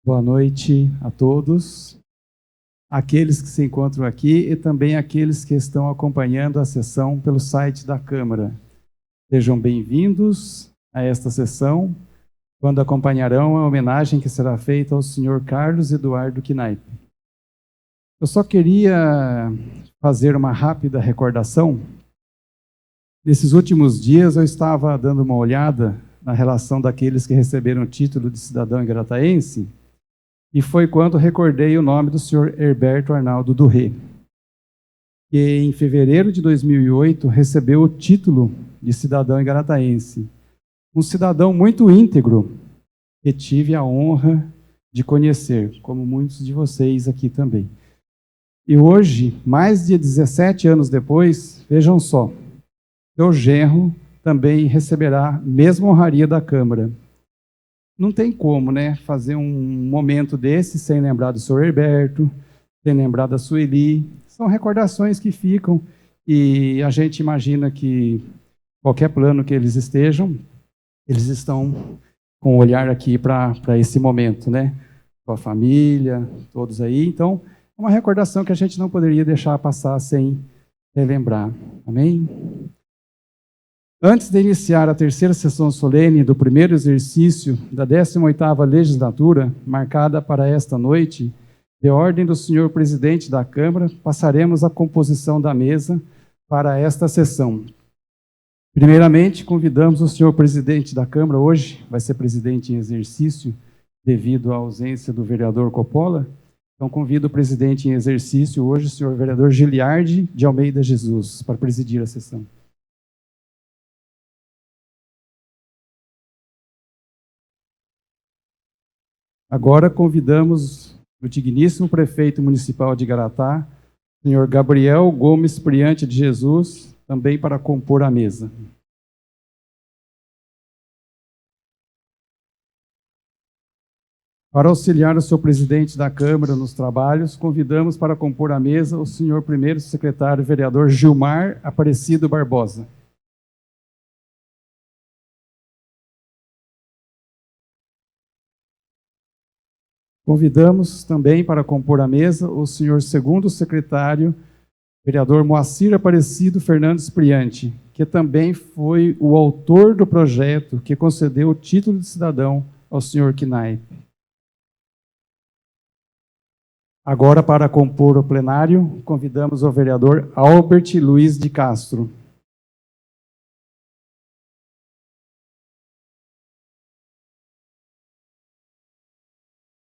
Boa noite a todos, aqueles que se encontram aqui e também aqueles que estão acompanhando a sessão pelo site da Câmara. Sejam bem-vindos a esta sessão, quando acompanharão a homenagem que será feita ao senhor Carlos Eduardo Knaip. Eu só queria fazer uma rápida recordação. Nesses últimos dias eu estava dando uma olhada na relação daqueles que receberam o título de cidadão igrataense, e foi quando recordei o nome do senhor Herberto Arnaldo Durré, que em fevereiro de 2008 recebeu o título de cidadão igrataense. Um cidadão muito íntegro, que tive a honra de conhecer, como muitos de vocês aqui também. E hoje, mais de 17 anos depois, vejam só, seu genro também receberá a mesma honraria da Câmara. Não tem como, né, fazer um momento desse sem lembrar do senhor Herberto, sem lembrar da Sueli. São recordações que ficam e a gente imagina que qualquer plano que eles estejam, eles estão com o olhar aqui para esse momento, né? Com a família, todos aí. Então, é uma recordação que a gente não poderia deixar passar sem relembrar. Amém? Antes de iniciar a terceira sessão solene do primeiro exercício da 18ª legislatura, marcada para esta noite, de ordem do senhor presidente da Câmara, passaremos à composição da mesa para esta sessão. Primeiramente, convidamos o senhor presidente da Câmara, hoje vai ser presidente em exercício, devido à ausência do vereador Coppola. Então, convido o presidente em exercício hoje, o senhor vereador Giliardi de Almeida Jesus, para presidir a sessão. Agora convidamos o digníssimo prefeito municipal de Igaratá, senhor Gabriel Gomes Priante de Jesus, também para compor a mesa. Para auxiliar o senhor presidente da Câmara nos trabalhos, convidamos para compor a mesa o senhor primeiro secretário vereador Gilmar Aparecido Barbosa. Convidamos também para compor a mesa o senhor segundo secretário, vereador Moacir Aparecido Fernandes Priante, que também foi o autor do projeto que concedeu o título de cidadão ao senhor Knaip. Agora, para compor o plenário, convidamos o vereador Albert Luiz de Castro.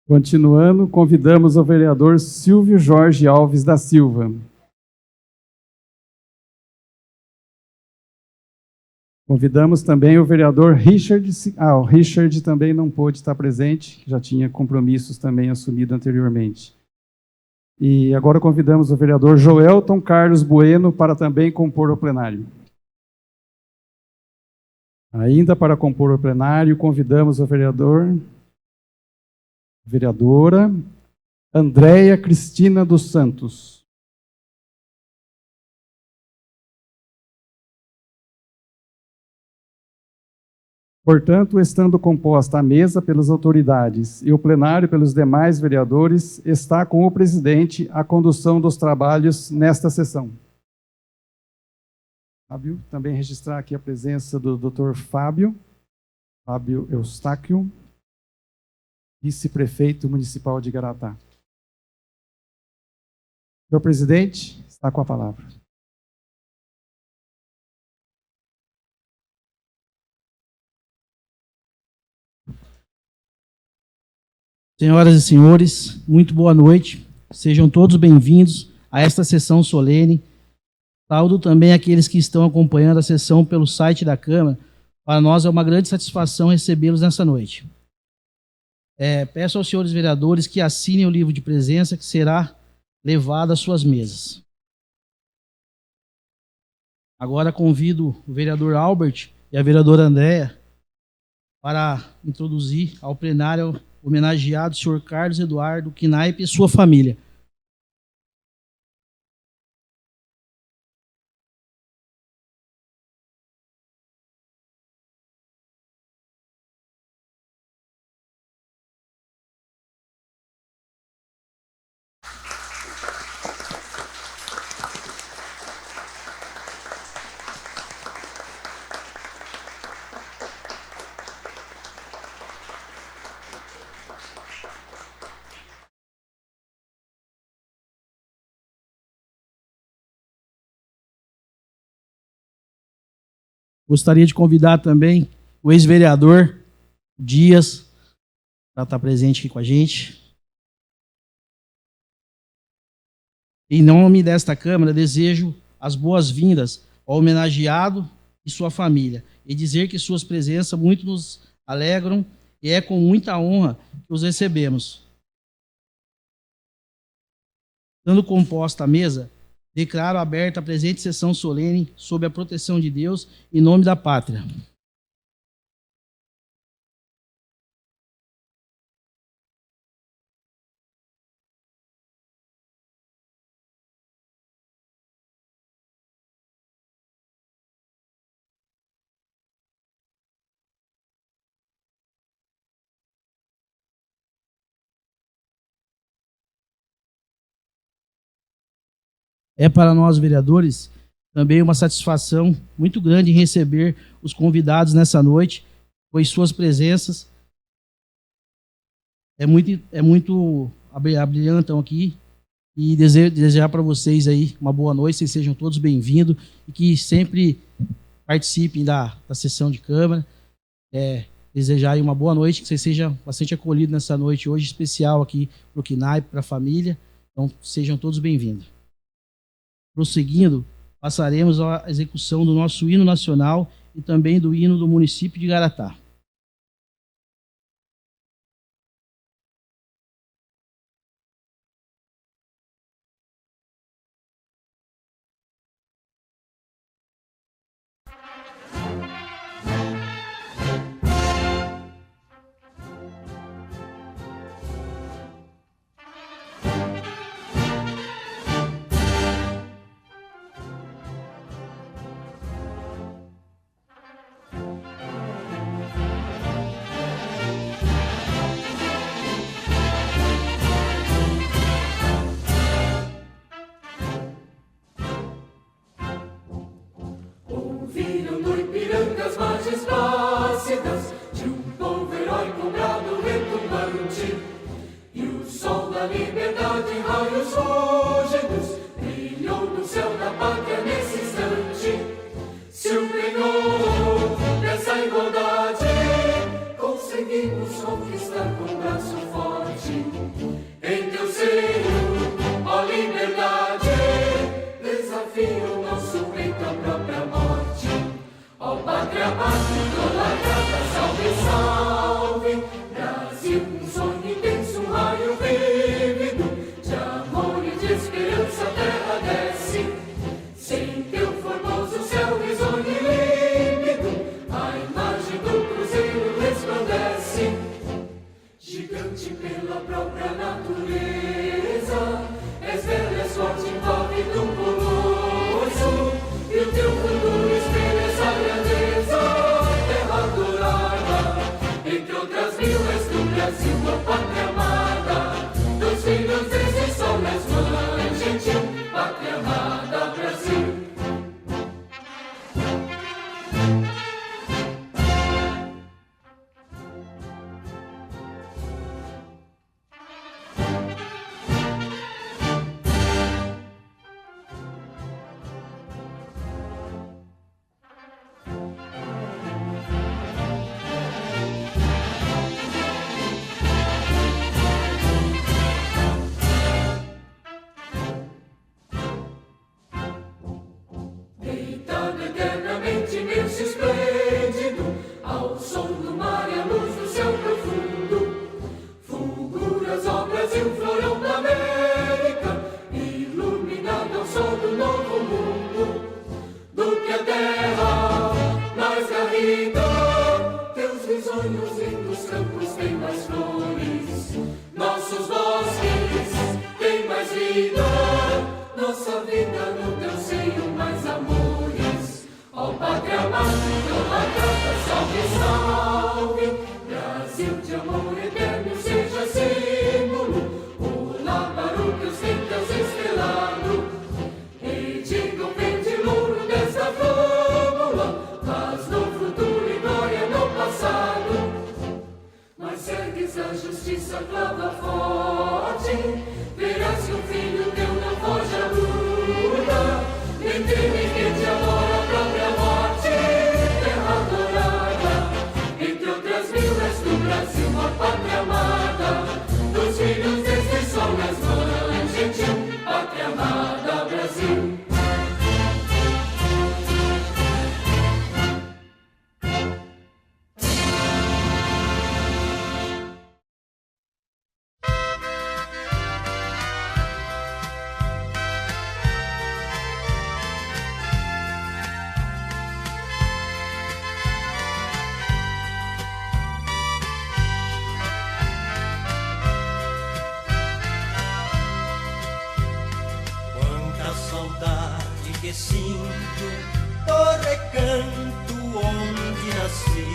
Continuando, convidamos o vereador Silvio Jorge Alves da Silva. Convidamos também o vereador Richard. O Richard também não pôde estar presente, já tinha compromissos também assumidos anteriormente. E agora convidamos o vereador Joelton Carlos Bueno para também compor o plenário. Ainda para compor o plenário, convidamos o vereadora Andréia Cristina dos Santos. Portanto, estando composta a mesa pelas autoridades e o plenário pelos demais vereadores, está com o presidente a condução dos trabalhos nesta sessão. Fábio, também registrar aqui a presença do Dr. Fábio Eustáquio, vice-prefeito municipal de Igaratá. Senhor presidente, está com a palavra. Senhoras e senhores, muito boa noite. Sejam todos bem-vindos a esta sessão solene. Saúdo também aqueles que estão acompanhando a sessão pelo site da Câmara. Para nós é uma grande satisfação recebê-los nessa noite. Peço aos senhores vereadores que assinem o livro de presença que será levado às suas mesas. Agora convido o vereador Albert e a vereadora Andréia para introduzir ao plenário homenageado o senhor Carlos Eduardo Knaip e sua família. Gostaria de convidar também o ex-vereador Dias para estar presente aqui com a gente. Em nome desta Câmara, desejo as boas-vindas ao homenageado e sua família e dizer que suas presenças muito nos alegram e é com muita honra que os recebemos. Dando composta a mesa, declaro aberta a presente sessão solene sob a proteção de Deus em nome da pátria. É para nós, vereadores, também uma satisfação muito grande em receber os convidados nessa noite, pois suas presenças abrilhantam aqui, e desejar para vocês aí uma boa noite, vocês sejam todos bem-vindos e que sempre participem da sessão de Câmara. Desejar aí uma boa noite, que vocês sejam bastante acolhidos nessa noite hoje especial aqui para o CNAIP, para a família. Então, sejam todos bem-vindos. Prosseguindo, passaremos à execução do nosso hino nacional e também do hino do município de Garatá. Ouviram do Ipiranga as margens plácidas de um povo heróico, brado, retumbante, e o sol da liberdade em raios fúlgidos brilhou no céu da pátria nesse instante. Se o penhor dessa igualdade conseguimos conquistar com braço forte, em teu seio, ó liberdade, desafia o nosso peito à própria morte. Ó pátria amada, idolatrada, salve, salve, Brasil, um sonho intenso, um raio vívido, de amor e de esperança a terra desce, sem teu formoso céu risonho e límpido, a imagem do cruzeiro resplandece, gigante pela própria natureza, és bela, és forte, envolve do colosso, e o teu futuro espelha essa grandeza, terra adorada, entre outras mil és do Brasil, a pátria amada, dos filhos desse sol, és mãe gentil, pátria amada, Brasil. Deitado eternamente imenso e esplêndido, ao som do mar e à luz do céu profundo, fulguras, ó Brasil, florão da América, iluminado ao sol do novo mundo, do que a terra mais garrida, teus risonhos lindos campos têm mais flores, nossos bosques têm mais vida, nossa vida no teu seio mais amores. Ó pátria amada, idolatrada, salve, salve, Brasil de amor eterno seja símbolo, olá para o que os tempos estrelado, e digam verde louro desta fórmula, mas no futuro e glória no passado, mas ergues a justiça clava forte, verás que o filho teu não foge à luta, nem teme que te amor a própria morte, que sinto do recanto onde nasci,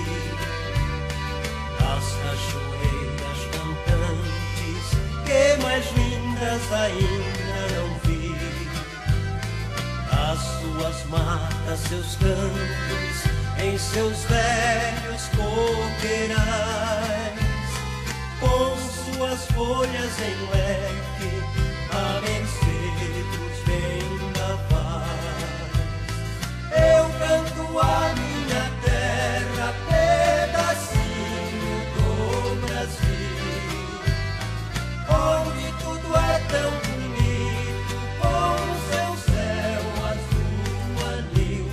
das cachoeiras cantantes que mais lindas ainda não vi, das suas matas, seus campos, em seus velhos coqueirais, com suas folhas em leque, a mercê dos vendavais. Eu canto a minha terra, pedacinho do Brasil, onde tudo é tão bonito, com seu céu azul anil.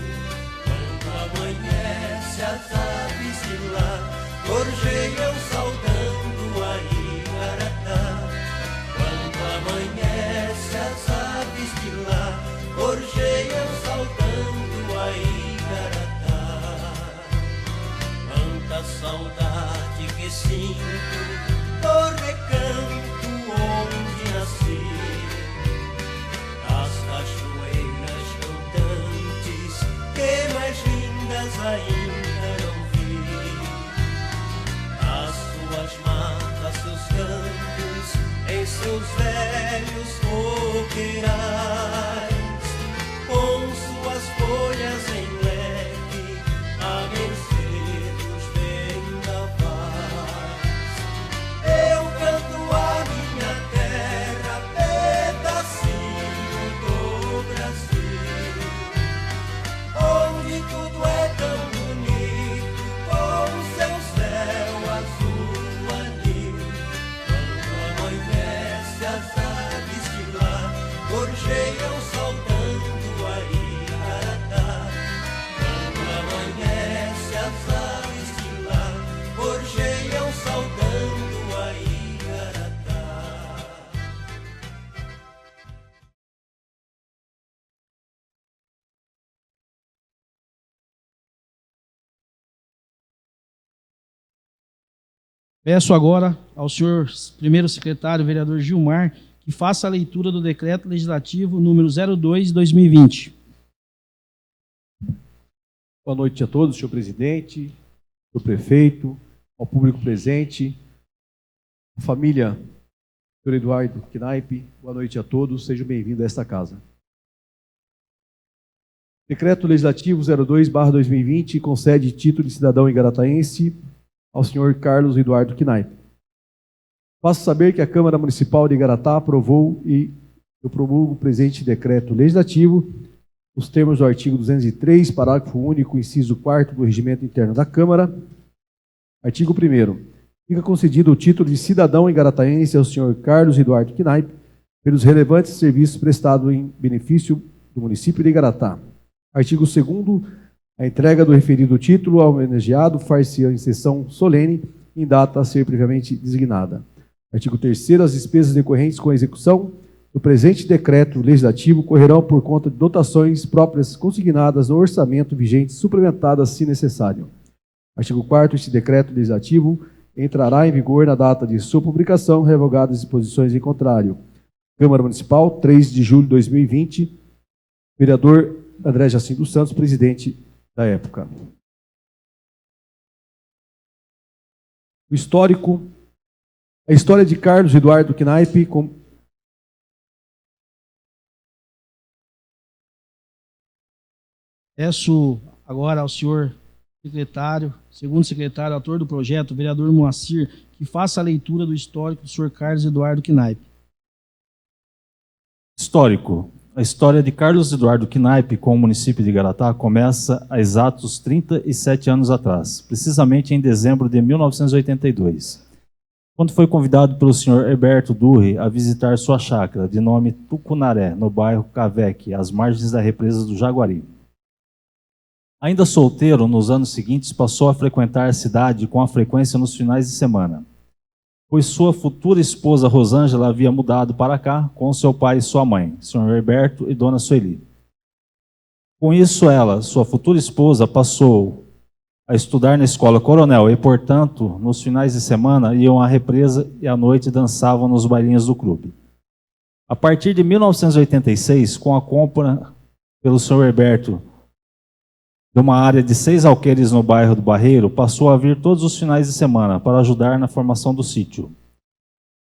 Quando amanhece, as aves de lá gorjeiam saudando a Igaratá. Quando amanhece, as aves de lá gorjeiam saudando a Igaratá. Quanta saudade que sinto do recanto onde nasci, das cachoeiras cantantes que mais lindas ainda não vi, as suas matas, seus campos, em seus velhos coqueirais, com suas folhas em leque, a mercê dos vendavais. Eu canto a minha terra, pedacinho do Brasil, onde tudo é tão bonito, com seu céu azul anil. Quando amanhece, as aves de lá gorjeiam saudando a Igaratá. Quando amanhece, as aves de lá gorjeiam saudando a Igaratá. Peço agora ao senhor primeiro secretário, vereador Gilmar, que faça a leitura do decreto legislativo número 02/2020. Boa noite a todos, senhor presidente, senhor prefeito, ao público presente, a família do senhor Eduardo Knaip, boa noite a todos, sejam bem-vindos a esta casa. Decreto Legislativo 02/2020 concede título de cidadão igarataense ao senhor Carlos Eduardo Knaip. Faço saber que a Câmara Municipal de Igaratá aprovou e eu promulgo o presente decreto legislativo, os termos do artigo 203, parágrafo único, inciso 4º do Regimento Interno da Câmara. Artigo 1º. Fica concedido o título de cidadão igarataense ao senhor Carlos Eduardo Knaip pelos relevantes serviços prestados em benefício do município de Igaratá. Artigo 2º. A entrega do referido título ao homenageado far-se-á em sessão solene em data a ser previamente designada. Artigo 3º. As despesas decorrentes com a execução do presente decreto legislativo correrão por conta de dotações próprias consignadas no orçamento vigente, suplementadas se necessário. Artigo 4º. Este decreto legislativo entrará em vigor na data de sua publicação, revogadas as disposições em contrário. Câmara Municipal, 3 de julho de 2020. Vereador André Jacinto dos Santos, presidente da época. O histórico, a história de Carlos Eduardo Knaip, Peço agora ao senhor secretário, segundo secretário, autor do projeto, vereador Moacir, que faça a leitura do histórico do senhor Carlos Eduardo Knaip. Histórico. A história de Carlos Eduardo Knaip com o município de Igaratá começa há exatos 37 anos atrás, precisamente em dezembro de 1982, quando foi convidado pelo senhor Herberto Durri a visitar sua chácara, de nome Tucunaré, no bairro Caveque, às margens da represa do Jaguari. Ainda solteiro, nos anos seguintes, passou a frequentar a cidade com a frequência nos finais de semana, pois sua futura esposa Rosângela havia mudado para cá com seu pai e sua mãe, senhor Herberto e dona Sueli. Com isso, ela, sua futura esposa, passou a estudar na escola Coronel e, portanto, nos finais de semana iam à represa e à noite dançavam nos bailinhos do clube. A partir de 1986, com a compra pelo senhor Herberto, de uma área de 6 alqueires no bairro do Barreiro, passou a vir todos os finais de semana para ajudar na formação do sítio.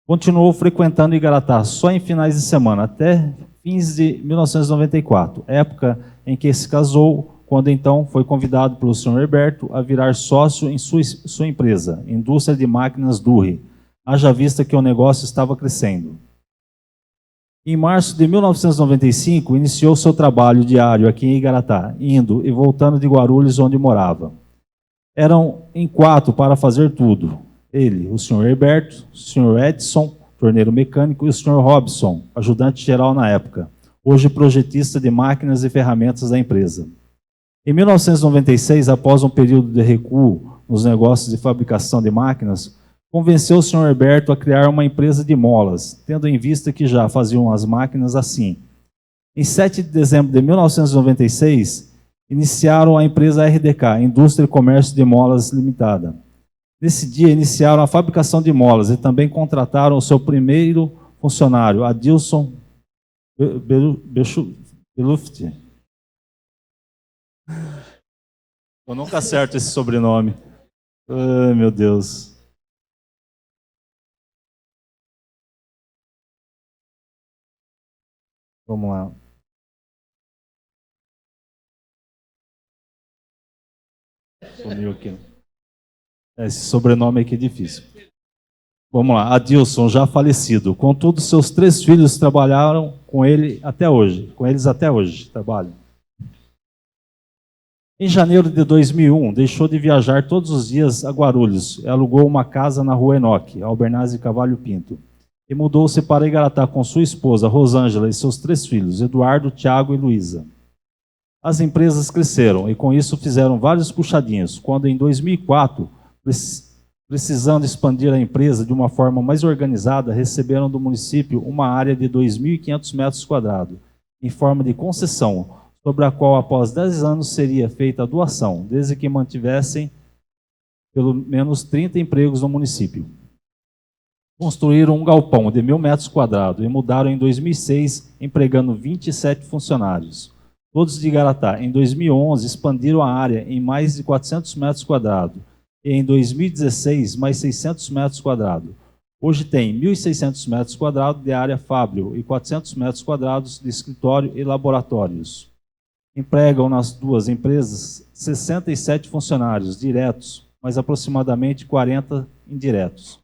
Continuou frequentando Igaratá só em finais de semana, até fins de 1994, época em que se casou, quando então foi convidado pelo senhor Herberto a virar sócio em sua empresa, Indústria de Máquinas Durri, haja vista que o negócio estava crescendo. Em março de 1995, iniciou seu trabalho diário aqui em Igaratá, indo e voltando de Guarulhos, onde morava. Eram em 4 para fazer tudo. Ele, o senhor Herberto, o senhor Edson, torneiro mecânico, e o senhor Robson, ajudante geral na época, hoje projetista de máquinas e ferramentas da empresa. Em 1996, após um período de recuo nos negócios de fabricação de máquinas, convenceu o senhor Herberto a criar uma empresa de molas, tendo em vista que já faziam as máquinas assim. Em 7 de dezembro de 1996, iniciaram a empresa RDK, Indústria e Comércio de Molas Limitada. Nesse dia, iniciaram a fabricação de molas e também contrataram o seu primeiro funcionário, Adilson Beluft. Eu nunca acerto esse sobrenome. Ai, meu Deus. Vamos lá. Sumiu aqui. Esse sobrenome aqui é difícil. Vamos lá. Adilson, já falecido. Contudo, seus 3 filhos trabalharam com ele até hoje. Com eles até hoje trabalham. Em janeiro de 2001, deixou de viajar todos os dias a Guarulhos e alugou uma casa na rua Enoque, Albernaz de Cavalho Pinto. E mudou-se para Igaratá com sua esposa, Rosângela, e seus 3 filhos, Eduardo, Tiago e Luísa. As empresas cresceram e com isso fizeram vários puxadinhos, quando em 2004, precisando expandir a empresa de uma forma mais organizada, receberam do município uma área de 2.500 metros quadrados, em forma de concessão, sobre a qual após 10 anos seria feita a doação, desde que mantivessem pelo menos 30 empregos no município. Construíram um galpão de 1.000 metros quadrados e mudaram em 2006, empregando 27 funcionários, todos de Igaratá. Em 2011, expandiram a área em mais de 400 metros quadrados e em 2016, mais 600 metros quadrados. Hoje tem 1.600 metros quadrados de área fábrio e 400 metros quadrados de escritório e laboratórios. Empregam nas 2 empresas 67 funcionários diretos, mas aproximadamente 40 indiretos.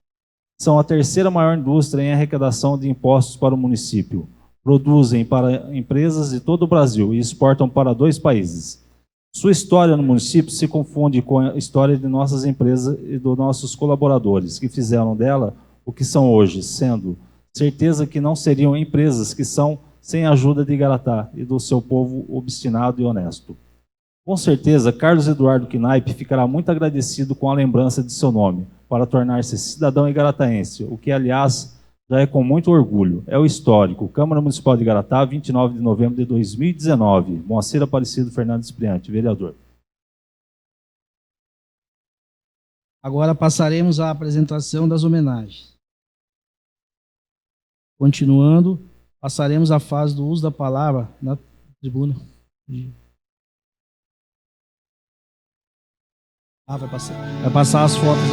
São a 3ª maior indústria em arrecadação de impostos para o município. Produzem para empresas de todo o Brasil e exportam para 2 países. Sua história no município se confunde com a história de nossas empresas e dos nossos colaboradores, que fizeram dela o que são hoje, sendo certeza que não seriam empresas que são sem a ajuda de Igaratá e do seu povo obstinado e honesto. Com certeza, Carlos Eduardo Knaip ficará muito agradecido com a lembrança de seu nome, para tornar-se cidadão igarataense, o que, aliás, já é com muito orgulho. É o histórico. Câmara Municipal de Igaratá, 29 de novembro de 2019. Moacir Aparecido Fernandes Priante, vereador. Agora passaremos à apresentação das homenagens. Continuando, passaremos à fase do uso da palavra na tribuna. Vai passar as fotos.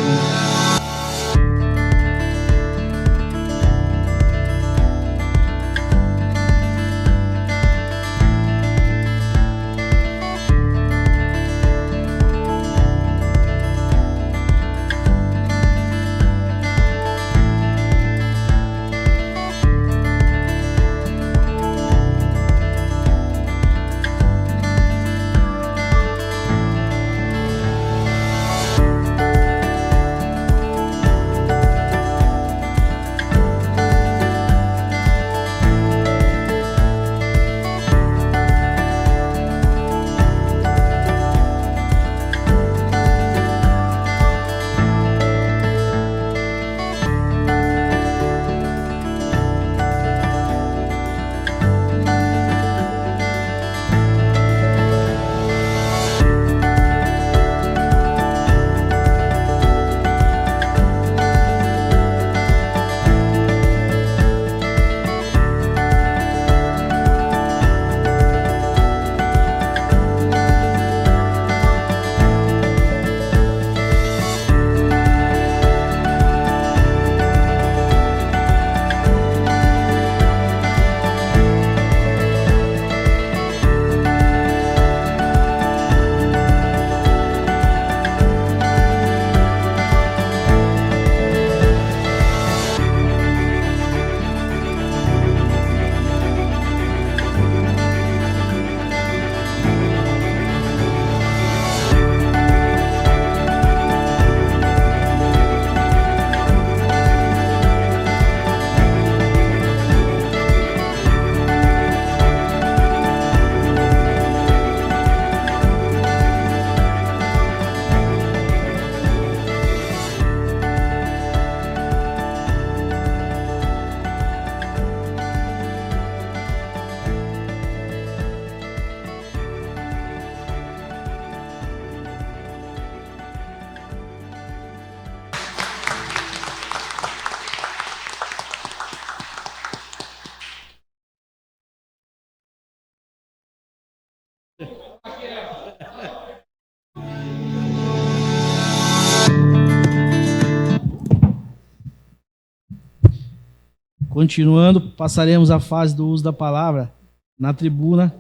Continuando, passaremos à fase do uso da palavra na tribuna,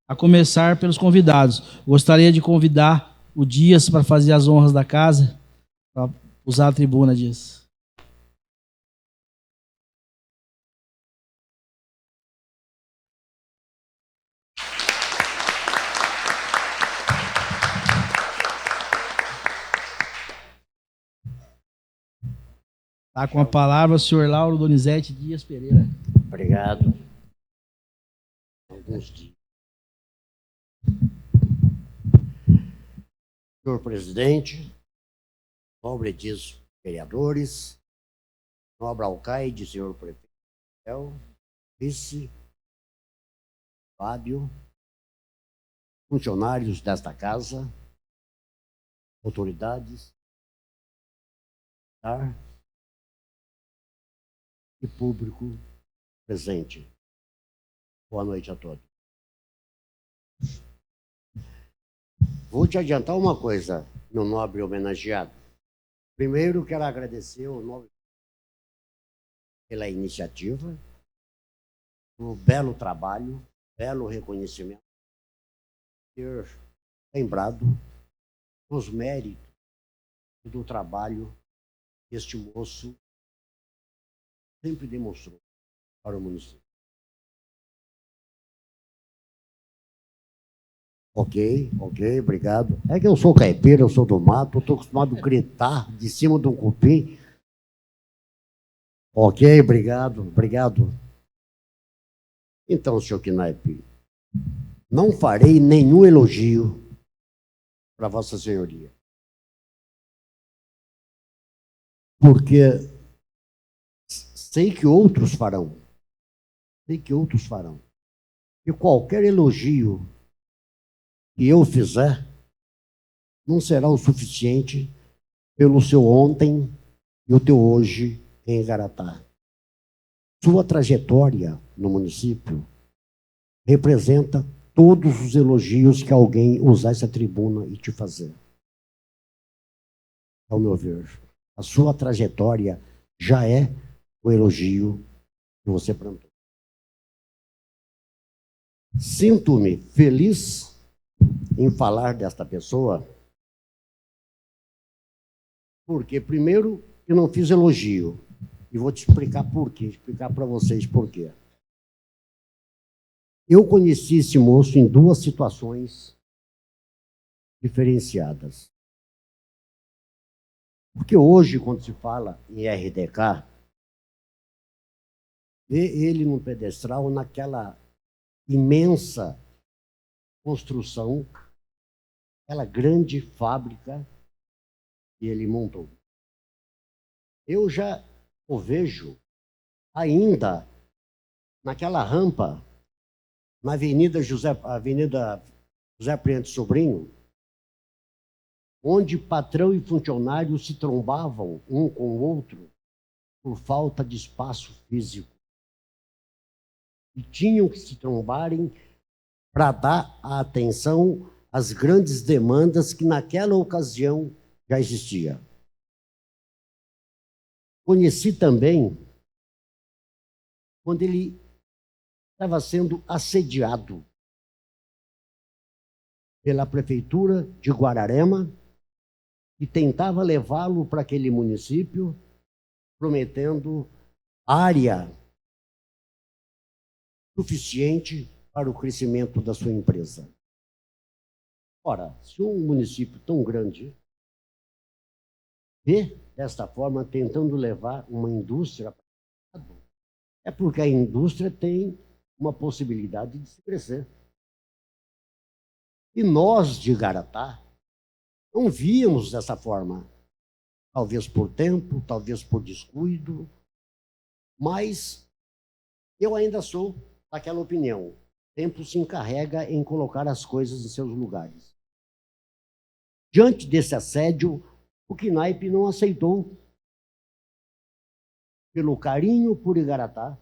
a começar pelos convidados. Gostaria de convidar o Dias para fazer as honras da casa, para usar a tribuna, Dias. Está com a palavra o senhor Lauro Donizete Dias Pereira. Obrigado. Alguns dias. Senhor presidente, nobre dias vereadores, nobre alcaide, senhor prefeito, vice, Fábio, funcionários desta casa, autoridades, e público presente. Boa noite a todos. Vou te adiantar uma coisa, meu nobre homenageado. Primeiro, quero agradecer ao nobre pela iniciativa, pelo belo trabalho, belo reconhecimento, ter lembrado dos méritos e do trabalho que este moço sempre demonstrou para o município. Ok, obrigado. É que eu sou caipira, eu sou do mato, eu estou acostumado a gritar de cima de um cupim. Ok, obrigado. Então, senhor Knaip, não farei nenhum elogio para Vossa Senhoria. Porque sei que outros farão. E qualquer elogio que eu fizer não será o suficiente pelo seu ontem e o teu hoje em Igaratá. Sua trajetória no município representa todos os elogios que alguém usar essa tribuna e te fazer. Ao meu ver, a sua trajetória já é o elogio que você plantou. Sinto-me feliz em falar desta pessoa, porque primeiro eu não fiz elogio, e vou te explicar por quê, explicar para vocês por quê. Eu conheci esse moço em duas situações diferenciadas. Porque hoje, quando se fala em RDK, vê ele num pedestral naquela imensa construção, aquela grande fábrica que ele montou. Eu já o vejo ainda naquela rampa, na Avenida José Preenche Sobrinho, onde patrão e funcionário se trombavam um com o outro por falta de espaço físico. E tinham que se trombarem para dar a atenção às grandes demandas que naquela ocasião já existia. Conheci também quando ele estava sendo assediado pela prefeitura de Guararema e tentava levá-lo para aquele município, prometendo área suficiente para o crescimento da sua empresa. Ora, se um município tão grande vê desta forma, tentando levar uma indústria para o lado, é porque a indústria tem uma possibilidade de se crescer. E nós, de Igaratá, não víamos dessa forma. Talvez por tempo, talvez por descuido, mas eu ainda sou daquela opinião. O tempo se encarrega em colocar as coisas em seus lugares. Diante desse assédio, o Knaip não aceitou. Pelo carinho por Igaratá,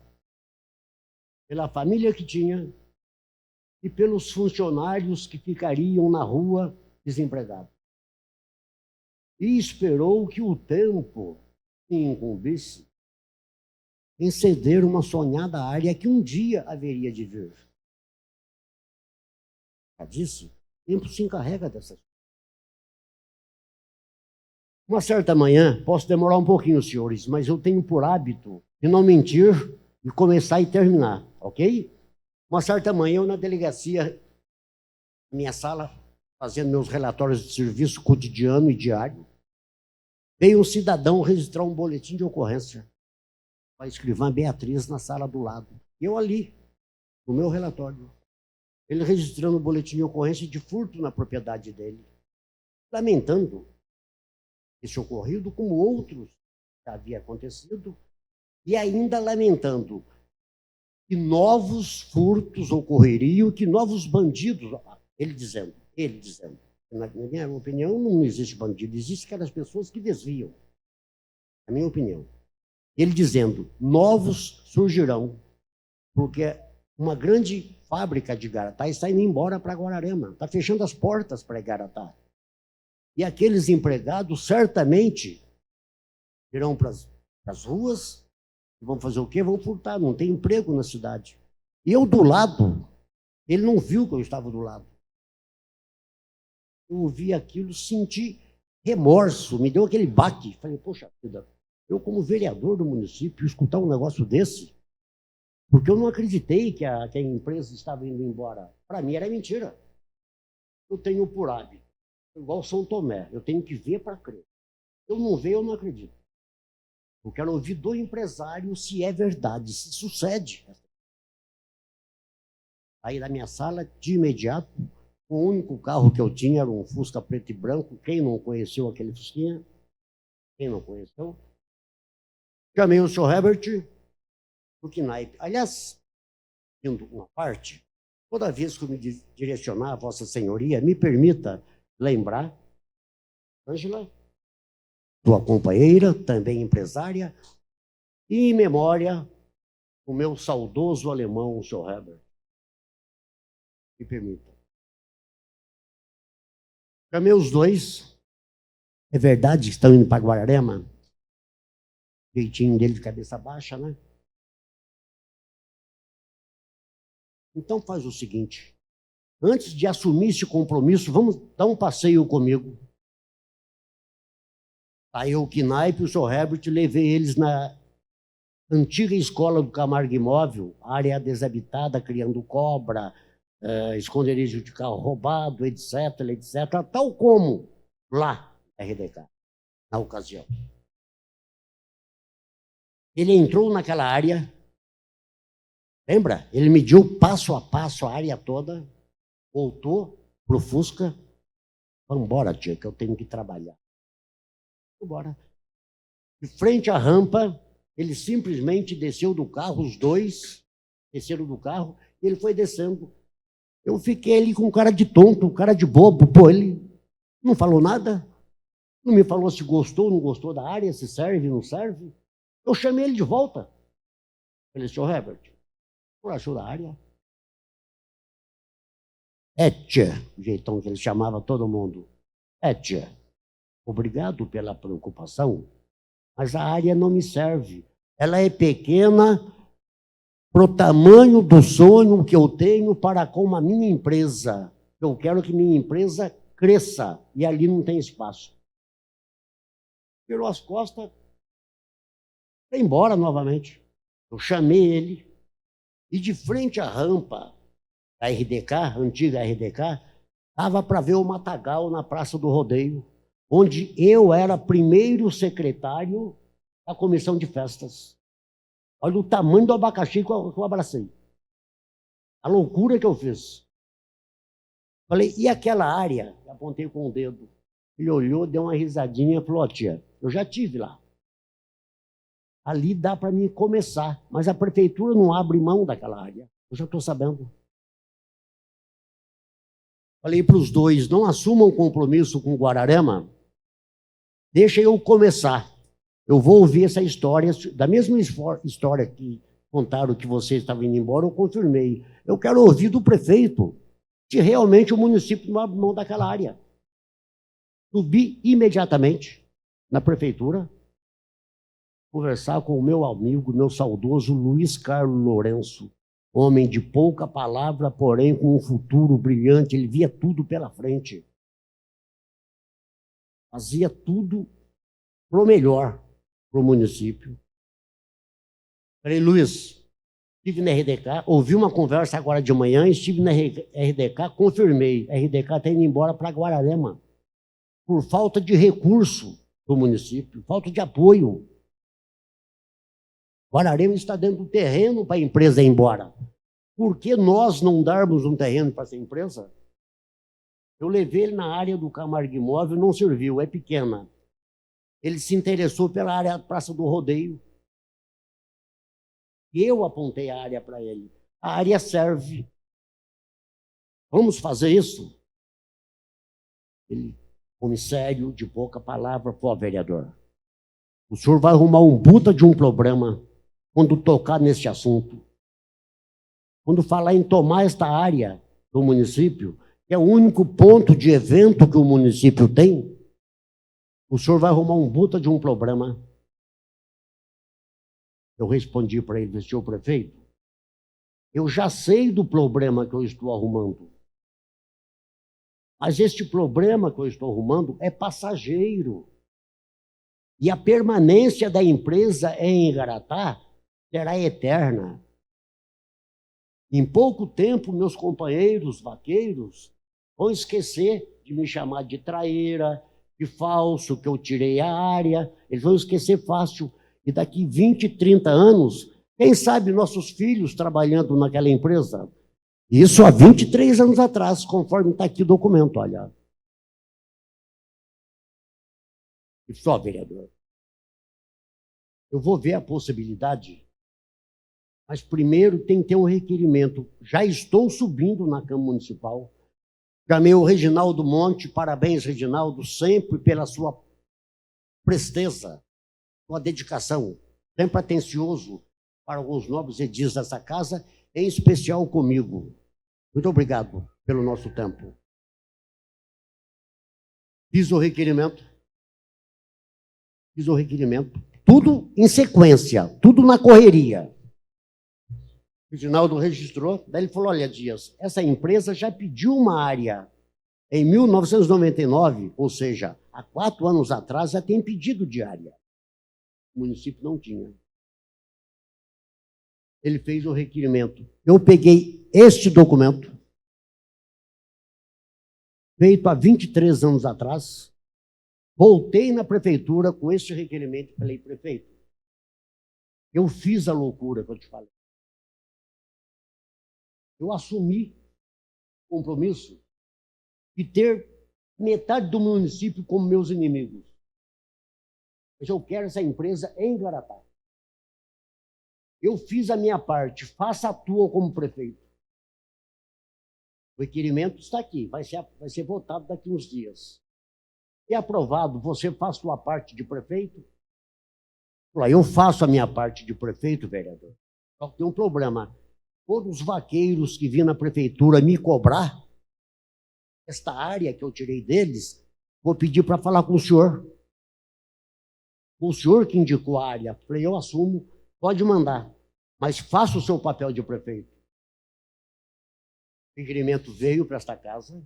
pela família que tinha e pelos funcionários que ficariam na rua desempregados. E esperou que o tempo se incumbisse em ceder uma sonhada área que um dia haveria de vir. Já disse, o tempo se encarrega dessas coisas. Uma certa manhã, posso demorar um pouquinho, senhores, mas eu tenho por hábito de não mentir e começar e terminar, ok? Uma certa manhã, eu na delegacia, na minha sala, fazendo meus relatórios de serviço cotidiano e diário, veio um cidadão registrar um boletim de ocorrência para a escrivã Beatriz na sala do lado. Eu ali, no meu relatório, ele registrando o boletim de ocorrência de furto na propriedade dele, lamentando esse ocorrido, como outros já havia acontecido, e ainda lamentando que novos furtos ocorreriam, que novos bandidos, ele dizendo, na minha opinião, não existe bandido, existe aquelas pessoas que desviam, na minha opinião. Ele dizendo, novos surgirão, porque uma grande fábrica de Igaratá está indo embora para Guararema, está fechando as portas para Igaratá. E aqueles empregados certamente irão para as ruas, e vão fazer o quê? Vão furtar, não tem emprego na cidade. E eu do lado, ele não viu que eu estava do lado. Eu ouvi aquilo, senti remorso, me deu aquele baque. Falei, poxa vida, eu como vereador do município, escutar um negócio desse, porque eu não acreditei que a empresa estava indo embora. Para mim era mentira. Eu tenho por hábito, igual São Tomé, eu tenho que ver para crer. Eu não ver, eu não acredito. Eu quero ouvir do empresário se é verdade, se sucede. Aí da minha sala, de imediato, o único carro que eu tinha era um Fusca preto e branco. Quem não conheceu aquele Fusquinha? Quem não conheceu? Chamei o senhor Herbert do Knaip. Aliás, indo uma parte, toda vez que eu me direcionar a Vossa Senhoria, me permita lembrar, Ângela, tua companheira, também empresária, e em memória, o meu saudoso alemão, o senhor Herbert. Me permita. Chamei os dois. É verdade que estão indo para Guararema? Jeitinho dele de cabeça baixa, né? Então faz o seguinte. Antes de assumir esse compromisso, vamos dar um passeio comigo. Aí eu, o Knaip e o senhor Herbert, levei eles na antiga escola do Camargo Imóvel, área desabitada, criando cobra, esconderijo de carro roubado, etc., tal como lá na RDK, na ocasião. Ele entrou naquela área, lembra? Ele mediu passo a passo a área toda, voltou para o Fusca, vamos embora, tia, que eu tenho que trabalhar. Vambora. De frente à rampa, ele simplesmente desceu do carro, os dois desceram do carro, e ele foi descendo. Eu fiquei ali com cara de tonto, cara de bobo. Pô, ele não falou nada, não me falou se gostou, não gostou da área, se serve, não serve. Eu chamei ele de volta. Falei, senhor Herbert, o senhor achou da área? Tia, o jeitão que ele chamava todo mundo. Tia, obrigado pela preocupação, mas a área não me serve. Ela é pequena para o tamanho do sonho que eu tenho para com a minha empresa. Eu quero que minha empresa cresça e ali não tem espaço. Virou as costas, foi embora novamente. Eu chamei ele e de frente à rampa da RDK, antiga RDK, estava para ver o matagal na Praça do Rodeio, onde eu era primeiro secretário da comissão de festas. Olha o tamanho do abacaxi que eu abracei. A loucura que eu fiz. Falei, e aquela área? Eu apontei com o dedo. Ele olhou, deu uma risadinha e falou, tia, eu já tive lá. Ali dá para mim começar, mas a prefeitura não abre mão daquela área. Eu já estou sabendo. Falei para os dois, não assumam compromisso com Guararema, deixa eu começar. Eu vou ouvir essa história, da mesma história que contaram que você estava indo embora, eu confirmei. Eu quero ouvir do prefeito se realmente o município não abre mão daquela área. Subi imediatamente na prefeitura, conversar com o meu amigo, meu saudoso Luiz Carlos Lourenço, homem de pouca palavra, porém com um futuro brilhante. Ele via tudo pela frente. Fazia tudo pro melhor para o município. Falei, Luiz, estive na RDK, ouvi uma conversa agora de manhã, estive na RDK, confirmei, a RDK está indo embora para Guararema, por falta de recurso do município, falta de apoio. Guararema está dando terreno para a empresa ir embora. Por que nós não darmos um terreno para essa empresa? Eu levei ele na área do Camargo Imóvel, não serviu, é pequena. Ele se interessou pela área da Praça do Rodeio. E eu apontei a área para ele. A área serve. Vamos fazer isso? Ele, comissário de pouca palavra, pô, vereador, o senhor vai arrumar um puta de um problema quando tocar nesse assunto. Quando falar em tomar esta área do município, que é o único ponto de evento que o município tem, o senhor vai arrumar um puta de um problema. Eu respondi para ele, senhor prefeito, eu já sei do problema que eu estou arrumando. Mas este problema que eu estou arrumando é passageiro. E a permanência da empresa em Igaratá será eterna. Em pouco tempo, meus companheiros vaqueiros vão esquecer de me chamar de traíra, de falso, que eu tirei a área. Eles vão esquecer fácil. E daqui 20, 30 anos, quem sabe nossos filhos trabalhando naquela empresa. Isso há 23 anos atrás, conforme está aqui o documento, olha. E só, vereador, eu vou ver a possibilidade, mas primeiro tem que ter um requerimento. Já estou subindo na Câmara Municipal. Chamei o Reginaldo Monte, parabéns, Reginaldo, sempre pela sua presteza, sua dedicação, sempre atencioso para alguns nobres edis dessa casa, em especial comigo. Muito obrigado pelo nosso tempo. Fiz o requerimento, tudo em sequência, tudo na correria. O Reginaldo registrou, daí ele falou, olha, Dias, essa empresa já pediu uma área em 1999, ou seja, há 4 anos atrás já tem pedido de área. O município não tinha. Ele fez o requerimento. Eu peguei este documento, feito há 23 anos atrás, voltei na prefeitura com este requerimento e falei, prefeito, eu fiz a loucura que eu te falei. Eu assumi o compromisso de ter metade do município como meus inimigos. Mas eu quero essa empresa em Igaratá. Eu fiz a minha parte, faça a tua como prefeito. O requerimento está aqui, vai ser votado daqui uns dias. E aprovado, você faz a sua parte de prefeito? Eu faço a minha parte de prefeito, vereador. Só que tem um problema. Todos os vaqueiros que vinham na prefeitura me cobrar, esta área que eu tirei deles, vou pedir para falar com o senhor. O senhor que indicou a área. Falei, eu assumo, pode mandar, mas faça o seu papel de prefeito. O requerimento veio para esta casa,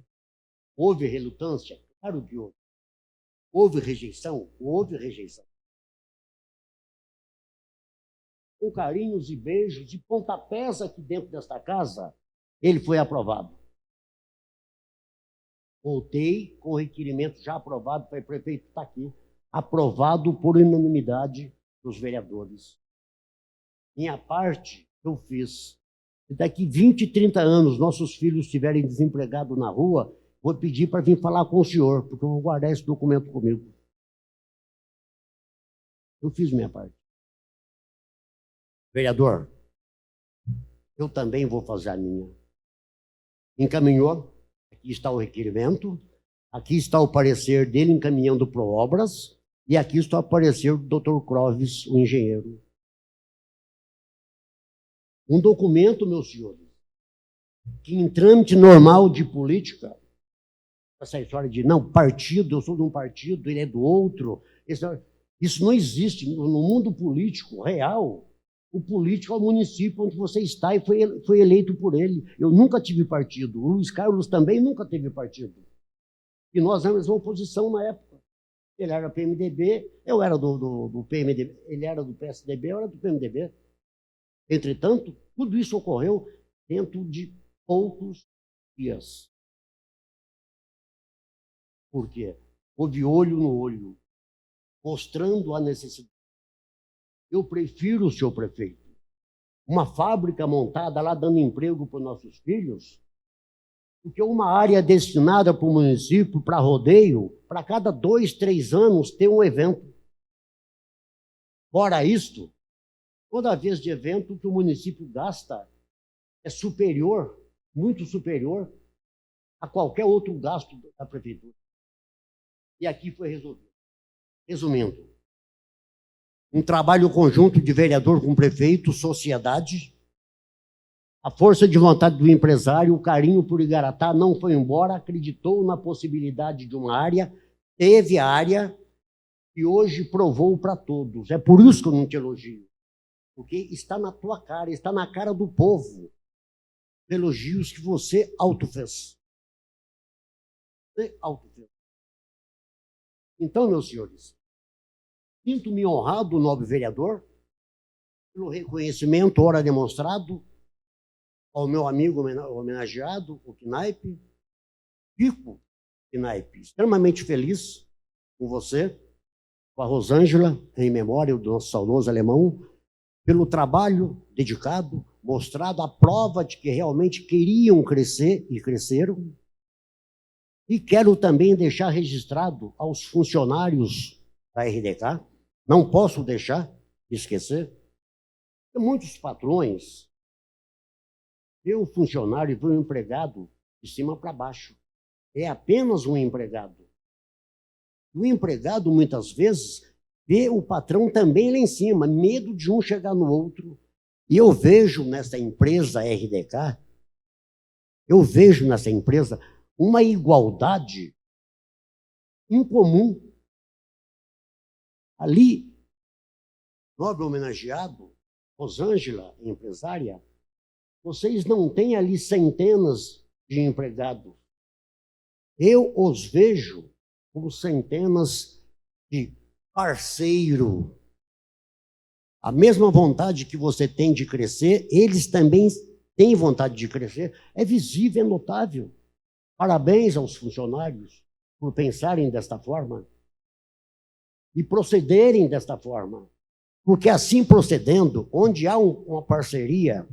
houve relutância? Claro que houve. Houve rejeição? Houve rejeição. Com carinhos e beijos e pontapés aqui dentro desta casa, ele foi aprovado. Voltei com o requerimento já aprovado, foi prefeito, está aqui, aprovado por unanimidade dos vereadores. Minha parte eu fiz. Se daqui 20, 30 anos nossos filhos estiverem desempregados na rua, vou pedir para vir falar com o senhor, porque eu vou guardar esse documento comigo. Eu fiz minha parte. Vereador, eu também vou fazer a minha. Encaminhou, aqui está o requerimento, aqui está o parecer dele encaminhando para obras, e aqui está o parecer do Dr. Clóvis, o engenheiro. Um documento, meus senhores, que em trâmite normal de política, essa história de, não, partido, eu sou de um partido, ele é do outro, Isso não existe. No mundo político real, o político é o município onde você está e foi eleito por ele. Eu nunca tive partido. O Luiz Carlos também nunca teve partido. E nós éramos oposição na época. Ele era PMDB, eu era do PMDB, ele era do PSDB, eu era do PMDB. Entretanto, tudo isso ocorreu dentro de poucos dias. Por quê? Houve olho no olho, mostrando a necessidade. Eu prefiro, senhor prefeito, uma fábrica montada lá dando emprego para os nossos filhos, do que uma área destinada para o município, para rodeio, para cada 2, 3 anos ter um evento. Fora isto, toda vez de evento que o município gasta é superior, muito superior, a qualquer outro gasto da prefeitura. E aqui foi resolvido. Resumindo, um trabalho conjunto de vereador com prefeito, sociedade, a força de vontade do empresário, o carinho por Igaratá, não foi embora, acreditou na possibilidade de uma área, teve a área e hoje provou para todos. É por isso que eu não te elogio, porque está na tua cara, está na cara do povo, elogios que você autofez. Você autofez. Então, meus senhores, sinto-me honrado, nobre vereador, pelo reconhecimento ora demonstrado ao meu amigo homenageado, o Knaip, Pico Knaip, extremamente feliz com você, com a Rosângela, em memória do nosso saudoso alemão, pelo trabalho dedicado, mostrado a prova de que realmente queriam crescer e cresceram. E quero também deixar registrado aos funcionários da RDK, não posso deixar de esquecer, que muitos patrões vê o funcionário e vê o empregado de cima para baixo. É apenas um empregado. O empregado, muitas vezes, vê o patrão também lá em cima, medo de um chegar no outro. E eu vejo nessa empresa RDK, uma igualdade incomum. Ali, nobre homenageado, Rosângela, empresária, vocês não têm ali centenas de empregados. Eu os vejo como centenas de parceiro. A mesma vontade que você tem de crescer, eles também têm vontade de crescer. É visível, é notável. Parabéns aos funcionários por pensarem desta forma e procederem desta forma. Porque assim procedendo, onde há uma parceria,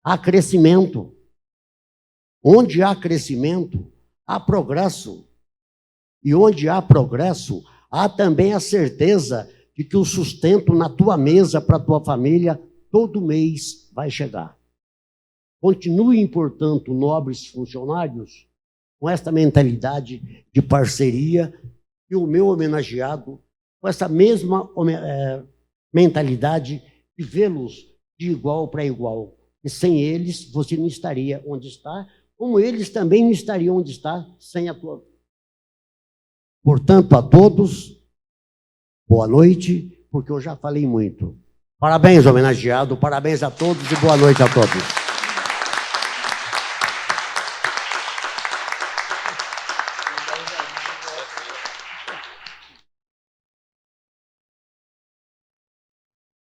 há crescimento. Onde há crescimento, há progresso. E onde há progresso, há também a certeza de que o sustento na tua mesa para a tua família todo mês vai chegar. Continuem, portanto, nobres funcionários, com esta mentalidade de parceria e o meu homenageado com essa mesma mentalidade de vê-los de igual para igual. E sem eles, você não estaria onde está, como eles também não estariam onde está sem a tua. Portanto, a todos, boa noite, porque eu já falei muito. Parabéns, homenageado, parabéns a todos e boa noite a todos.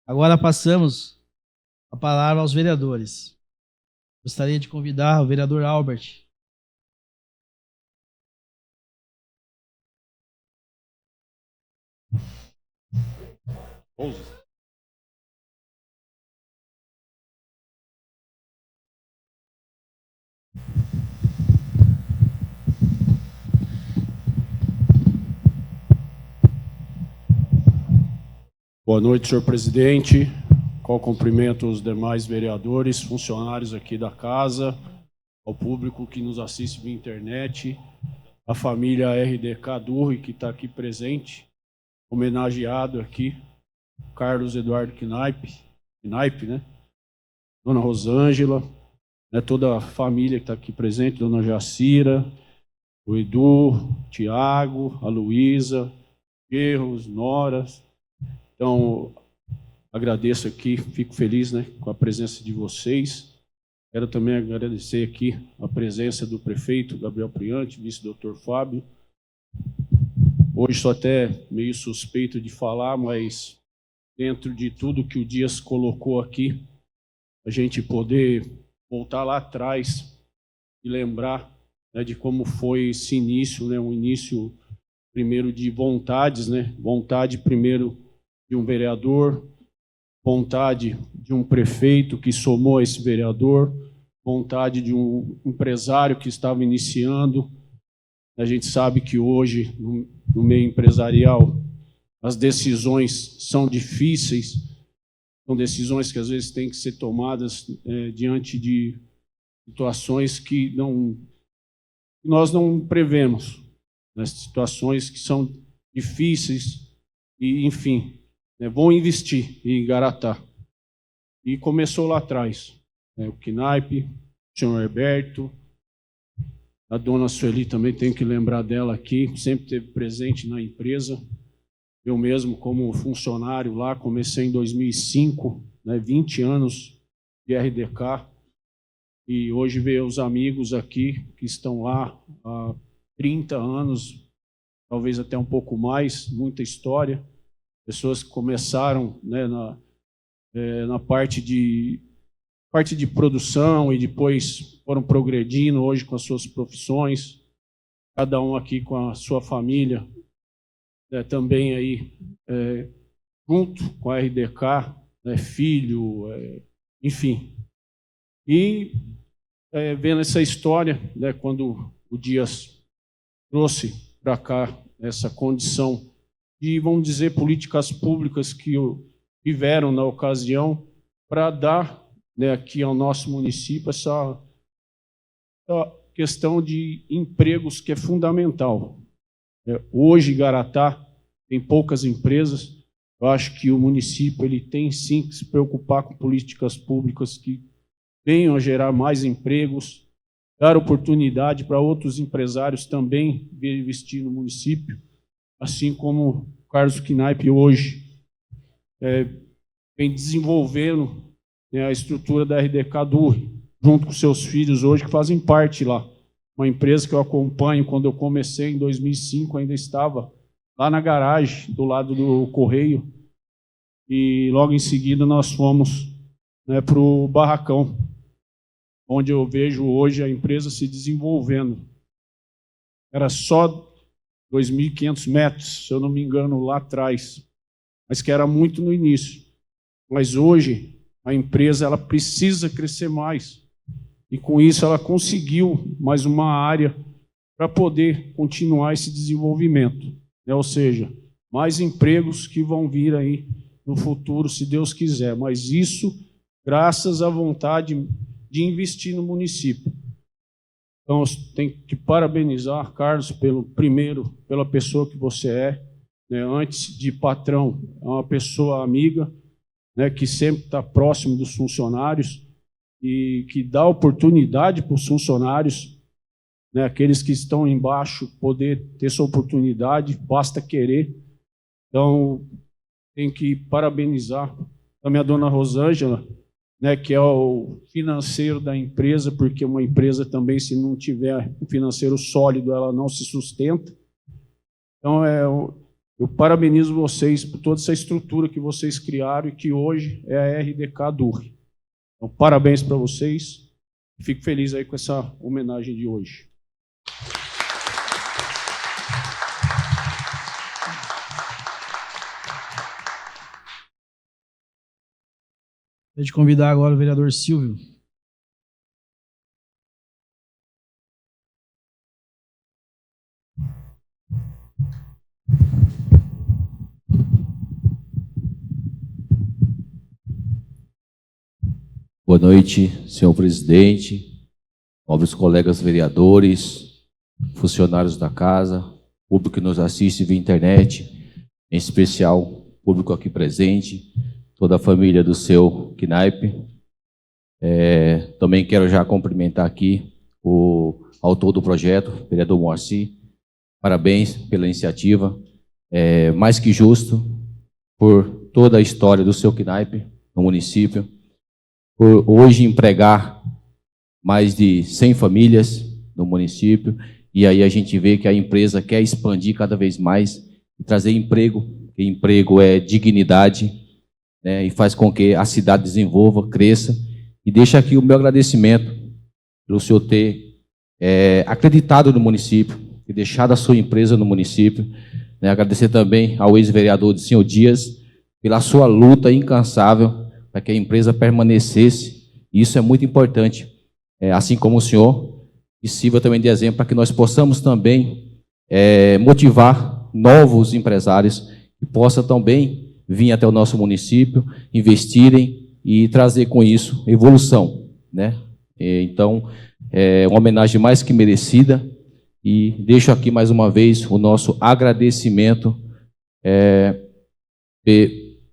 Agora passamos a palavra aos vereadores. Gostaria de convidar o vereador Albert. Boa noite, senhor presidente. Qual cumprimento os demais vereadores, funcionários aqui da casa, ao público que nos assiste via internet, a família RDK Durri, que está aqui presente, homenageado aqui, Carlos Eduardo Knaip, né? Dona Rosângela, né? Toda a família que está aqui presente, Dona Jacira, o Edu, Tiago, a Luísa, Erros, Noras, Então, agradeço aqui, fico feliz, né, com a presença de vocês. Quero também agradecer aqui a presença do prefeito Gabriel Priante, vice-doutor Fábio. Hoje sou até meio suspeito de falar, mas dentro de tudo que o Dias colocou aqui, a gente poder voltar lá atrás e lembrar, né, de como foi esse início, né, um início primeiro de vontades, né, vontade primeiro de um vereador, vontade de um prefeito que somou a esse vereador, vontade de um empresário que estava iniciando. A gente sabe que hoje, no meio empresarial, as decisões são difíceis, são decisões que às vezes têm que ser tomadas diante de situações que nós não prevemos, né? Situações que são difíceis e, enfim, vão investir em Igaratá. E começou lá atrás, né? O Knaip, o senhor Herberto, a dona Sueli também tem que lembrar dela aqui, sempre esteve presente na empresa. Eu mesmo, como funcionário lá, comecei em 2005, né, 20 anos de RDK, e hoje vejo os amigos aqui que estão lá há 30 anos, talvez até um pouco mais, muita história. Pessoas que começaram, né, na parte de produção e depois foram progredindo hoje com as suas profissões, cada um aqui com a sua família, também aí junto com a RDK, né, filho, enfim. E vendo essa história, né, quando o Dias trouxe para cá essa condição de, vamos dizer, políticas públicas que tiveram na ocasião para dar, né, aqui ao nosso município essa questão de empregos que é fundamental. Hoje, Igaratá tem poucas empresas. Eu acho que o município ele tem sim que se preocupar com políticas públicas que venham a gerar mais empregos, dar oportunidade para outros empresários também investir no município, assim como o Carlos Knaip hoje vem desenvolvendo, né, a estrutura da RDK Durri, junto com seus filhos hoje, que fazem parte lá. Uma empresa que eu acompanho, quando eu comecei em 2005, ainda estava lá na garagem, do lado do Correio, e logo em seguida nós fomos, né, para o Barracão, onde eu vejo hoje a empresa se desenvolvendo. Era só 2.500 metros, se eu não me engano, lá atrás, mas que era muito no início. Mas hoje a empresa ela precisa crescer mais, e com isso ela conseguiu mais uma área para poder continuar esse desenvolvimento, né? Ou seja, mais empregos que vão vir aí no futuro, se Deus quiser, mas isso graças à vontade de investir no município. Então, eu tenho que parabenizar, Carlos, pela pessoa que você é, né? Antes de patrão, é uma pessoa amiga, né, que sempre está próximo dos funcionários e que dá oportunidade para os funcionários, né, aqueles que estão embaixo, poder ter sua oportunidade, basta querer. Então, tenho que parabenizar também a dona Rosângela, né, que é o financeiro da empresa, porque uma empresa também, se não tiver um financeiro sólido, ela não se sustenta. Então, eu parabenizo vocês por toda essa estrutura que vocês criaram e que hoje é a RDK Durri. Então, parabéns para vocês. Fico feliz aí com essa homenagem de hoje. Vou te convidar agora o vereador Silvio. Boa noite, senhor presidente, nobres colegas vereadores, funcionários da casa, público que nos assiste via internet, em especial público aqui presente, toda a família do seu Knaip. Também quero já cumprimentar aqui o autor do projeto, vereador Moacir. Parabéns pela iniciativa. É mais que justo por toda a história do seu Knaip no município, por hoje empregar mais de 100 famílias no município, e aí a gente vê que a empresa quer expandir cada vez mais e trazer emprego, porque emprego é dignidade, né, e faz com que a cidade desenvolva, cresça. E deixo aqui o meu agradecimento pelo senhor ter acreditado no município e deixado a sua empresa no município. Né, agradecer também ao ex-vereador, senhor Dias, pela sua luta incansável para que a empresa permanecesse. Isso é muito importante, assim como o senhor, e sirva também de exemplo para que nós possamos também motivar novos empresários que possam também vir até o nosso município, investirem e trazer com isso evolução, né? Então, é uma homenagem mais que merecida, e deixo aqui mais uma vez o nosso agradecimento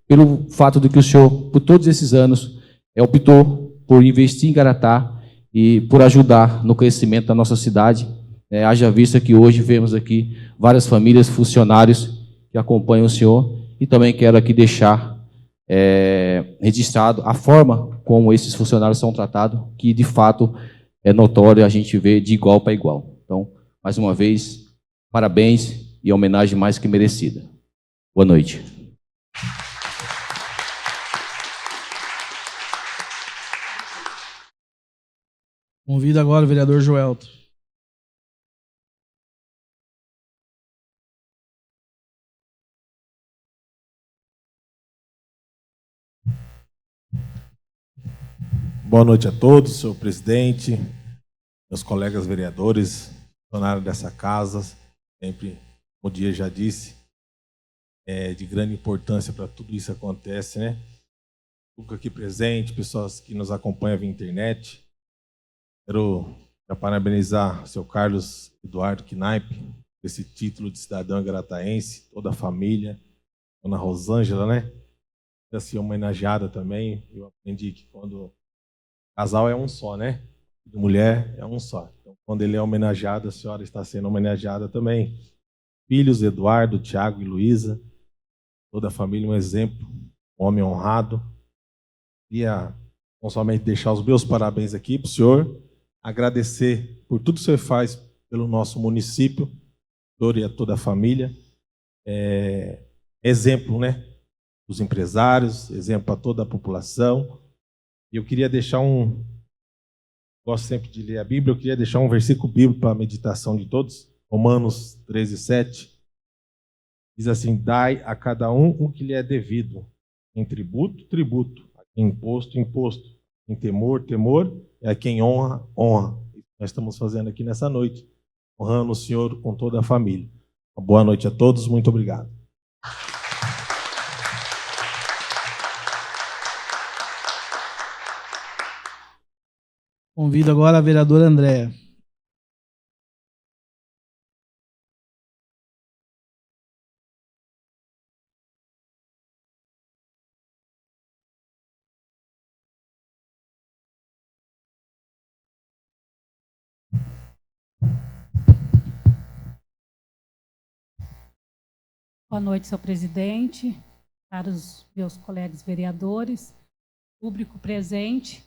pelo fato de que o senhor, por todos esses anos, optou por investir em Igaratá e por ajudar no crescimento da nossa cidade. Haja vista que hoje vemos aqui várias famílias, funcionários que acompanham o senhor, e também quero aqui deixar registrado a forma como esses funcionários são tratados, que de fato é notório, a gente vê de igual para igual. Então, mais uma vez, parabéns e homenagem mais que merecida. Boa noite. Convido agora o vereador Joelto. Boa noite a todos, senhor presidente, meus colegas vereadores, funcionários dessa casa. Sempre, como o Dia já disse, é de grande importância para tudo isso que acontece, né? Público aqui presente, pessoas que nos acompanham via internet. Quero parabenizar o seu Carlos Eduardo Knaip por esse título de cidadão igarataense, toda a família, dona Rosângela, né? Assim, homenageada também. Eu aprendi que quando casal é um só, né? De mulher é um só. Então, quando ele é homenageado, a senhora está sendo homenageada também. Filhos, Eduardo, Tiago e Luísa, toda a família, um exemplo, um homem honrado. Queria não somente deixar os meus parabéns aqui para o senhor, agradecer por tudo que o senhor faz pelo nosso município, o senhor e a toda a família. Exemplo, né? Dos empresários, exemplo para toda a população. E eu queria deixar gosto sempre de ler a Bíblia, eu queria deixar um versículo bíblico para a meditação de todos, Romanos 13:7. Diz assim: dai a cada um o que lhe é devido, em tributo, tributo, em imposto, imposto, em temor, temor, e a quem honra, honra. Isso que nós estamos fazendo aqui nessa noite, honrando o Senhor com toda a família. Uma boa noite a todos, muito obrigado. Convido agora a vereadora Andréa. Boa noite, senhor presidente, caros meus colegas vereadores, público presente.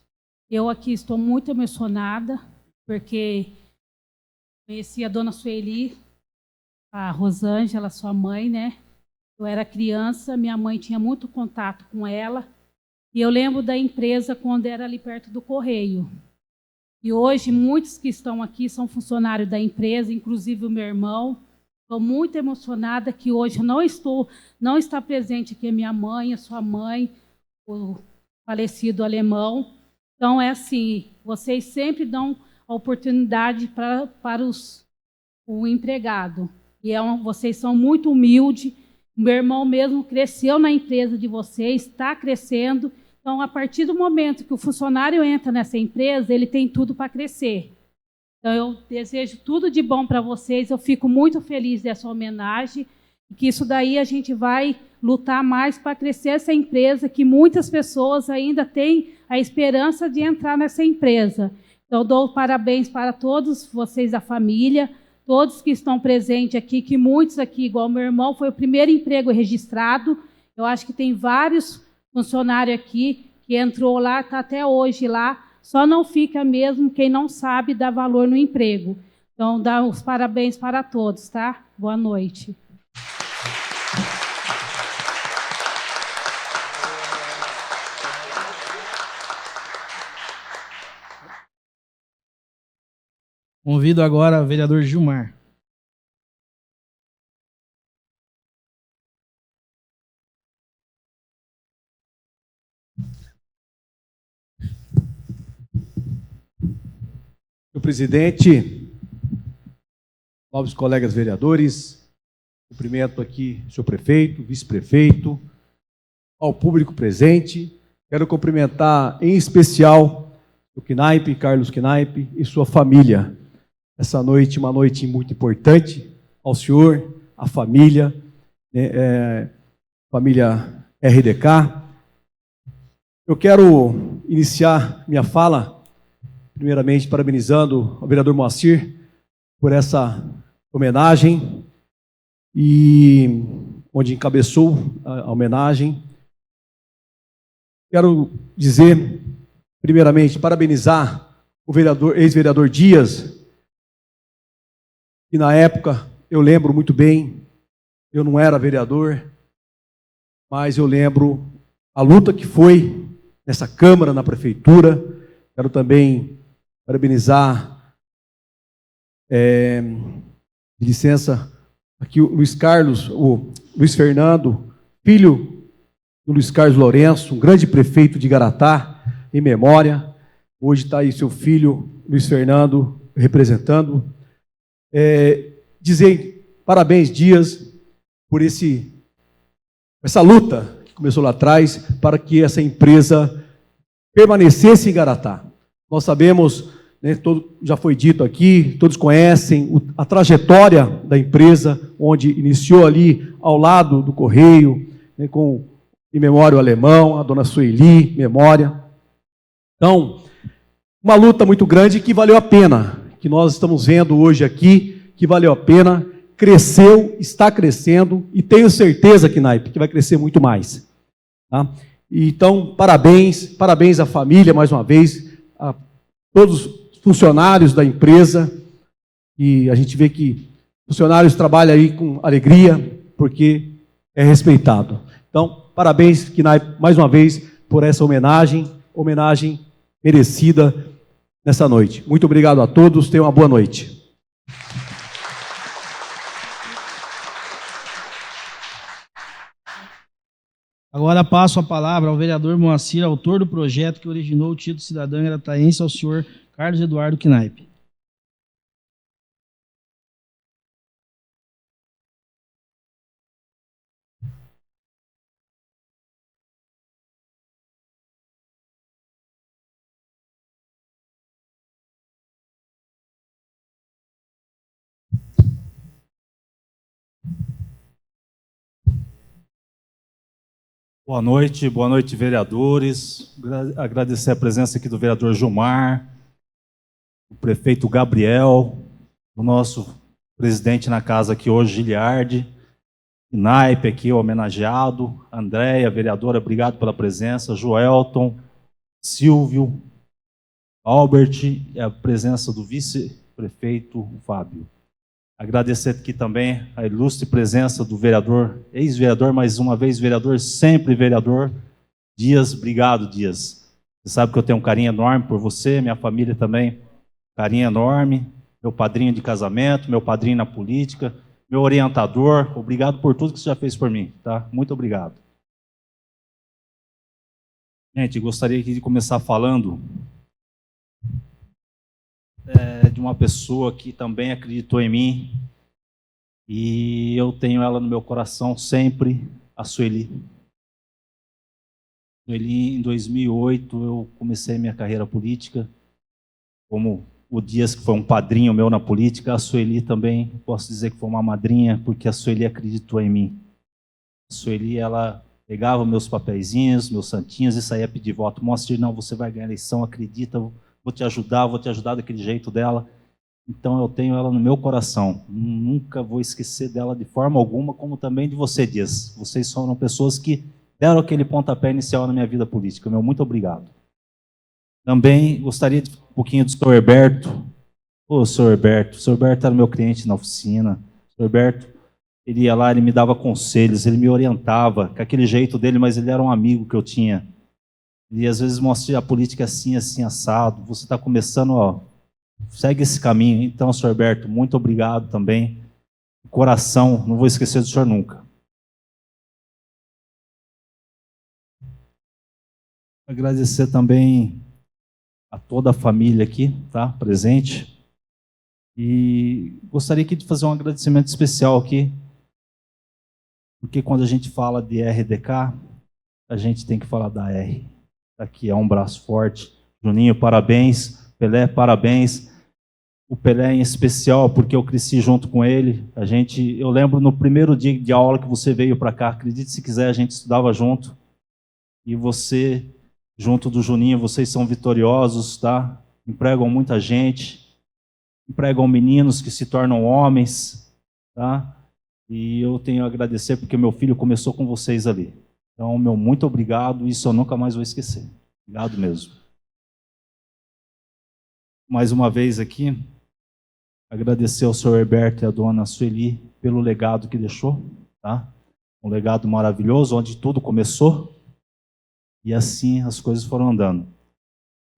Eu aqui estou muito emocionada, porque conheci a dona Sueli, a Rosângela, sua mãe, né? Eu era criança, minha mãe tinha muito contato com ela, e eu lembro da empresa quando era ali perto do Correio. E hoje, muitos que estão aqui são funcionários da empresa, inclusive o meu irmão. Estou muito emocionada que hoje não está presente aqui a minha mãe, a sua mãe, o falecido alemão. Então, é assim, vocês sempre dão a oportunidade para o empregado. E vocês são muito humildes. Meu irmão mesmo cresceu na empresa de vocês, está crescendo. Então, a partir do momento que o funcionário entra nessa empresa, ele tem tudo para crescer. Então, eu desejo tudo de bom para vocês. Eu fico muito feliz dessa homenagem. E que isso daí a gente vai lutar mais para crescer essa empresa, que muitas pessoas ainda têm a esperança de entrar nessa empresa. Então, eu dou parabéns para todos vocês da família, todos que estão presentes aqui, que muitos aqui, igual meu irmão, foi o primeiro emprego registrado, Eu acho que tem vários funcionários aqui que entrou lá, está até hoje lá, só não fica mesmo quem não sabe dar valor no emprego. Então, dá os parabéns para todos, tá? Boa noite. Convido agora o vereador Gilmar. Senhor presidente, novos colegas vereadores, cumprimento aqui o senhor prefeito, vice-prefeito, ao público presente. Quero cumprimentar em especial o Knaip, Carlos Knaip e sua família. Essa noite, uma noite muito importante ao senhor, à família, família RDK. Eu quero iniciar minha fala, primeiramente parabenizando o vereador Moacir por essa homenagem, e onde encabeçou a homenagem. Quero dizer, primeiramente, parabenizar o vereador, ex-vereador Dias, que na época, eu lembro muito bem, eu não era vereador, mas eu lembro a luta que foi nessa Câmara, na Prefeitura. Quero também parabenizar, de licença, aqui o Luiz Carlos, o Luiz Fernando, filho do Luiz Carlos Lourenço, um grande prefeito de Igaratá, em memória. Hoje está aí seu filho, Luiz Fernando, representando. Dizer parabéns, Dias, por essa luta que começou lá atrás, para que essa empresa permanecesse em Igaratá. Nós sabemos, né, já foi dito aqui, todos conhecem a trajetória da empresa, onde iniciou ali ao lado do Correio, né, com, em memória, o alemão, a dona Sueli, memória. Então, uma luta muito grande que valeu a pena, que nós estamos vendo hoje aqui, que valeu a pena, cresceu, está crescendo, e tenho certeza, Knaip, que vai crescer muito mais. Tá? Então, parabéns à família, mais uma vez, a todos os funcionários da empresa, e a gente vê que funcionários trabalham aí com alegria, porque é respeitado. Então, parabéns, Knaip, mais uma vez, por essa homenagem merecida nessa noite. Muito obrigado a todos, tenham uma boa noite. Agora passo a palavra ao vereador Moacir, autor do projeto que originou o título cidadão irataense, ao senhor Carlos Eduardo Knaip. Boa noite, vereadores. Agradecer a presença aqui do vereador Gilmar, do prefeito Gabriel, do nosso presidente na casa aqui hoje, Giliardi, Knaip aqui homenageado, Andréia, vereadora, obrigado pela presença, Joelton, Silvio, Albert e a presença do vice-prefeito Fábio. Agradecer aqui também a ilustre presença do vereador, ex-vereador, mais uma vez vereador, sempre vereador, Dias. Obrigado, Dias. Você sabe que eu tenho um carinho enorme por você, minha família também, carinho enorme, meu padrinho de casamento, meu padrinho na política, meu orientador, obrigado por tudo que você já fez por mim, tá? Muito obrigado. Gente, gostaria aqui de começar falando de uma pessoa que também acreditou em mim, e eu tenho ela no meu coração sempre, a Sueli. Sueli, em 2008, eu comecei minha carreira política, como o Dias, que foi um padrinho meu na política, a Sueli também, posso dizer que foi uma madrinha, porque a Sueli acreditou em mim. A Sueli, ela pegava meus papeizinhos, meus santinhos, e saía pedir voto. Moacir, não, você vai ganhar a eleição, acredita, vou te ajudar daquele jeito dela. Então eu tenho ela no meu coração. Nunca vou esquecer dela de forma alguma, como também de você, Dias. Vocês foram pessoas que deram aquele pontapé inicial na minha vida política. Meu muito obrigado. Também gostaria de falar um pouquinho do Sr. Herberto. Ô, Sr. Herberto. O Sr. Herberto era meu cliente na oficina. O Sr. Herberto, ele ia lá, ele me dava conselhos, ele me orientava, com aquele jeito dele, mas ele era um amigo que eu tinha. E às vezes mostra a política assim, assim, assado. Você está começando, ó, segue esse caminho. Então, Sr. Herberto, muito obrigado também. Coração, não vou esquecer do senhor nunca. Agradecer também a toda a família aqui, tá, presente. E gostaria aqui de fazer um agradecimento especial aqui, porque quando a gente fala de RDK, a gente tem que falar da R. Aqui é um braço forte. Juninho, parabéns. Pelé, parabéns. O Pelé em especial, porque eu cresci junto com ele. Eu lembro no primeiro dia de aula que você veio para cá, acredite se quiser, a gente estudava junto. E você, junto do Juninho, vocês são vitoriosos, tá? Empregam muita gente, empregam meninos que se tornam homens, tá? E eu tenho a agradecer porque meu filho começou com vocês ali. Então, meu muito obrigado, isso eu nunca mais vou esquecer. Obrigado mesmo. Mais uma vez aqui, agradecer ao Sr. Herberto e à dona Sueli pelo legado que deixou, tá? Um legado maravilhoso, onde tudo começou, e assim as coisas foram andando.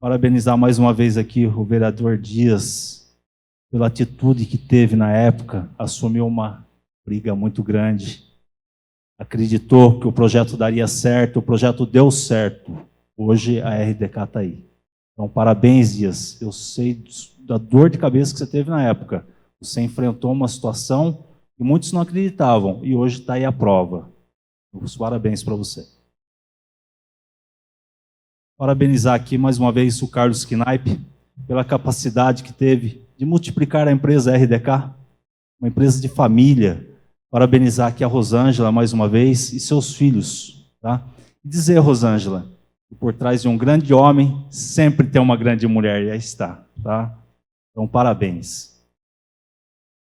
Parabenizar mais uma vez aqui o vereador Dias, pela atitude que teve na época, assumiu uma briga muito grande, acreditou que o projeto daria certo, o projeto deu certo. Hoje a RDK está aí. Então, parabéns, Dias. Eu sei da dor de cabeça que você teve na época. Você enfrentou uma situação que muitos não acreditavam, e hoje está aí a prova. Os parabéns para você. Parabenizar aqui mais uma vez o Carlos Knaip, pela capacidade que teve de multiplicar a empresa RDK, uma empresa de família. Parabenizar aqui a Rosângela mais uma vez e seus filhos. Tá? E dizer, Rosângela, que por trás de um grande homem sempre tem uma grande mulher, e aí está. Tá? Então, parabéns.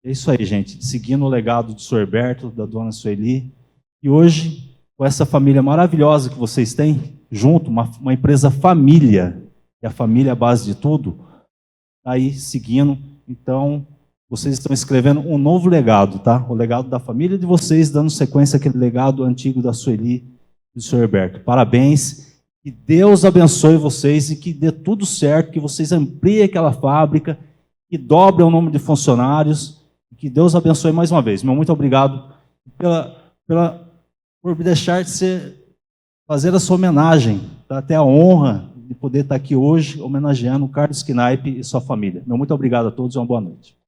É isso aí, gente. Seguindo o legado do Sr. Herberto, da dona Sueli. E hoje, com essa família maravilhosa que vocês têm, junto, uma empresa família, e a família é a base de tudo, tá aí seguindo. Então, vocês estão escrevendo um novo legado, tá? O legado da família de vocês, dando sequência àquele legado antigo da Sueli e do Sr. Herberto. Parabéns. Que Deus abençoe vocês e que dê tudo certo, que vocês ampliem aquela fábrica, que dobrem o número de funcionários, que Deus abençoe mais uma vez. Meu muito obrigado por me deixar fazer essa homenagem, tá? Até a honra de poder estar aqui hoje homenageando o Carlos Knaip e sua família. Meu muito obrigado a todos e uma boa noite.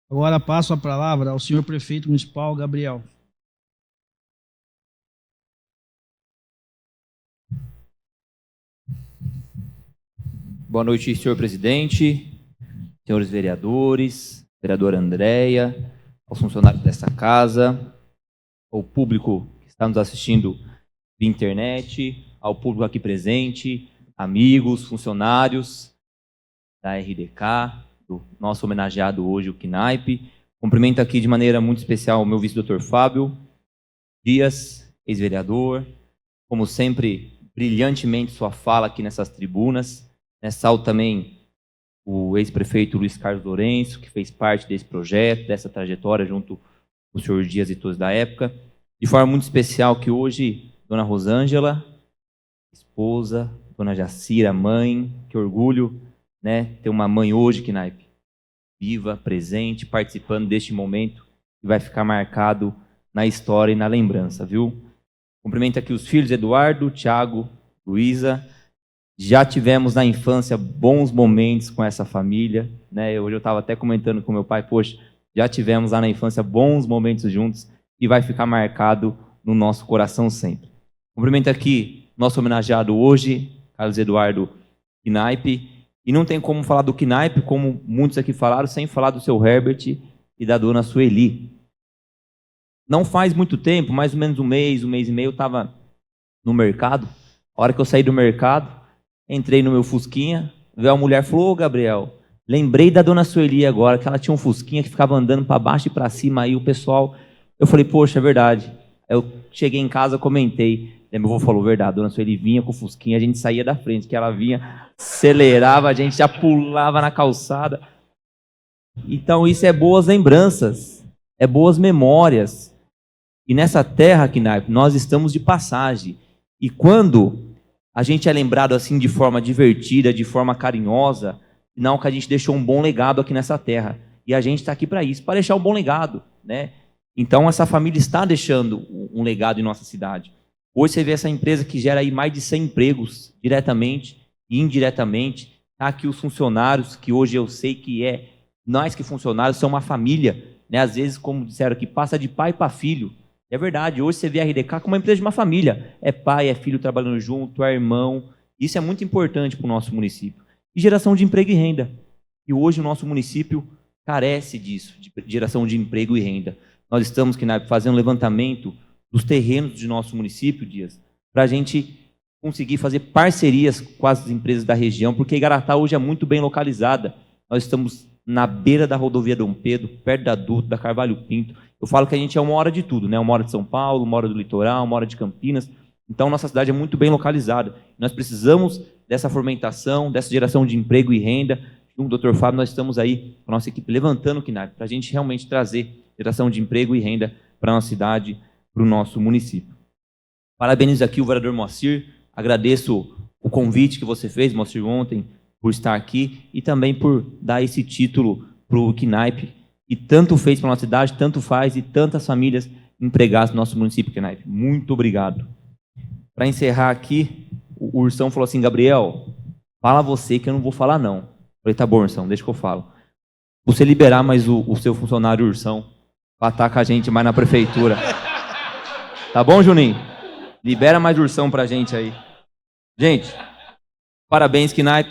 Agora passo a palavra ao senhor prefeito municipal, Gabriel. Boa noite, senhor presidente, senhores vereadores, vereadora Andréia, aos funcionários dessa casa, ao público que está nos assistindo via internet, ao público aqui presente, amigos, funcionários da RDK, do nosso homenageado hoje, o Knaip. Cumprimento aqui de maneira muito especial o meu vice-doutor Fábio Dias, ex-vereador, como sempre, brilhantemente sua fala aqui nessas tribunas. Ressalto também o ex-prefeito Luiz Carlos Lourenço, que fez parte desse projeto, dessa trajetória, junto com o senhor Dias e todos da época. De forma muito especial que hoje, dona Rosângela, esposa, dona Jacira, mãe, que orgulho, né, ter uma mãe hoje, Knaip, viva, presente, participando deste momento que vai ficar marcado na história e na lembrança, viu? Cumprimento aqui os filhos Eduardo, Tiago, Luísa. Já tivemos na infância bons momentos com essa família, né? Hoje eu estava até comentando com meu pai, poxa, já tivemos lá na infância bons momentos juntos e vai ficar marcado no nosso coração sempre. Cumprimento aqui nosso homenageado hoje, Carlos Eduardo Knaip, e não tem como falar do Knaip, como muitos aqui falaram, sem falar do seu Herbert e da dona Sueli. não faz muito tempo, mais ou menos um mês e meio, eu estava no mercado. A hora que eu saí do mercado, entrei no meu Fusquinha, veio a mulher e falou: ô Gabriel, lembrei da dona Sueli agora, que ela tinha um Fusquinha que ficava andando para baixo e para cima, aí o pessoal... Eu falei, poxa, é verdade. Eu cheguei em casa, comentei. Daí meu avô falou, verdade, a dona Sueli vinha com o Fusquinha, a gente saía da frente, que ela vinha, acelerava, a gente já pulava na calçada. Então isso é boas lembranças, é boas memórias. E nessa terra, Knaip, nós estamos de passagem. E quando a gente é lembrado assim de forma divertida, de forma carinhosa, não que a gente deixou um bom legado aqui nessa terra. E a gente está aqui para isso, para deixar um bom legado, né? Então essa família está deixando um legado em nossa cidade. Hoje você vê essa empresa que gera aí mais de 100 empregos, diretamente e indiretamente. Tá aqui os funcionários, que hoje eu sei que nós que funcionários são uma família, né? Às vezes, como disseram aqui, passa de pai para filho. É verdade, hoje você vê a RDK como uma empresa de uma família. É pai, é filho trabalhando junto, é irmão. Isso é muito importante para o nosso município. E geração de emprego e renda. E hoje o nosso município carece disso, de geração de emprego e renda. Nós estamos, Knaip, fazendo um levantamento dos terrenos de nosso município, Dias, para a gente conseguir fazer parcerias com as empresas da região, porque Igaratá hoje é muito bem localizada. Nós estamos na beira da rodovia Dom Pedro, perto da Dutra, da Carvalho Pinto. Eu falo que a gente é uma hora de tudo, né? Uma hora de São Paulo, uma hora do litoral, uma hora de Campinas. Então, nossa cidade é muito bem localizada. Nós precisamos dessa fomentação, dessa geração de emprego e renda. Junto com o Dr. Fábio, nós estamos aí, com a nossa equipe, levantando o Knaip, para a gente realmente trazer geração de emprego e renda para a nossa cidade, para o nosso município. Parabenizo aqui o vereador Moacir, agradeço o convite que você fez, Moacir, ontem, por estar aqui e também por dar esse título para o Knaip, que tanto fez para a nossa cidade, tanto faz, e tantas famílias empregadas no nosso município, Knaip. Muito obrigado. Para encerrar aqui, o Ursão falou assim, Gabriel, fala você que eu não vou falar não. Eu falei, tá bom, Ursão, deixa que eu falo. Você liberar mais o seu funcionário Ursão para estar com a gente mais na prefeitura. Tá bom, Juninho? Libera mais Ursão para a gente aí. Gente, parabéns, Knaip.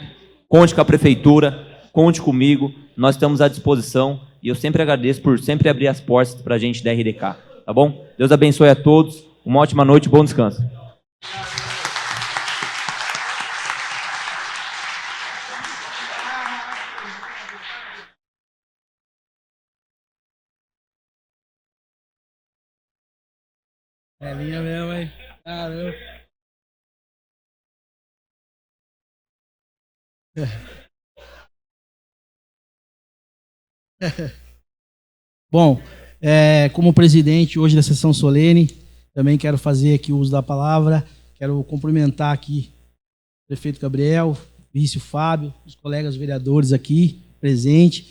Conte com a prefeitura, conte comigo. Nós estamos à disposição. E eu sempre agradeço por sempre abrir as portas para a gente da RDK. Tá bom? Deus abençoe a todos. Uma ótima noite e bom descanso. É linha mesmo, hein? Caramba. Bom, como presidente hoje da sessão solene, também quero fazer aqui o uso da palavra, quero cumprimentar aqui o prefeito Gabriel, vice Fábio, os colegas vereadores aqui presentes,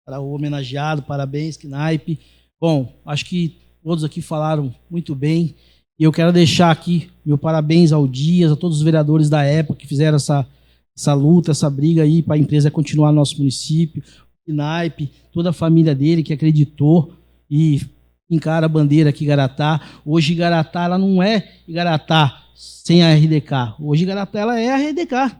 para o homenageado, parabéns, Knaip. Bom, acho que todos aqui falaram muito bem, e eu quero deixar aqui meu parabéns ao Dias, a todos os vereadores da época que fizeram essa luta, essa briga aí para a empresa continuar no nosso município, o Knaip, toda a família dele que acreditou e encara a bandeira aqui Igaratá. Hoje Igaratá, ela não é Igaratá sem a RDK. Hoje Igaratá, ela é a RDK.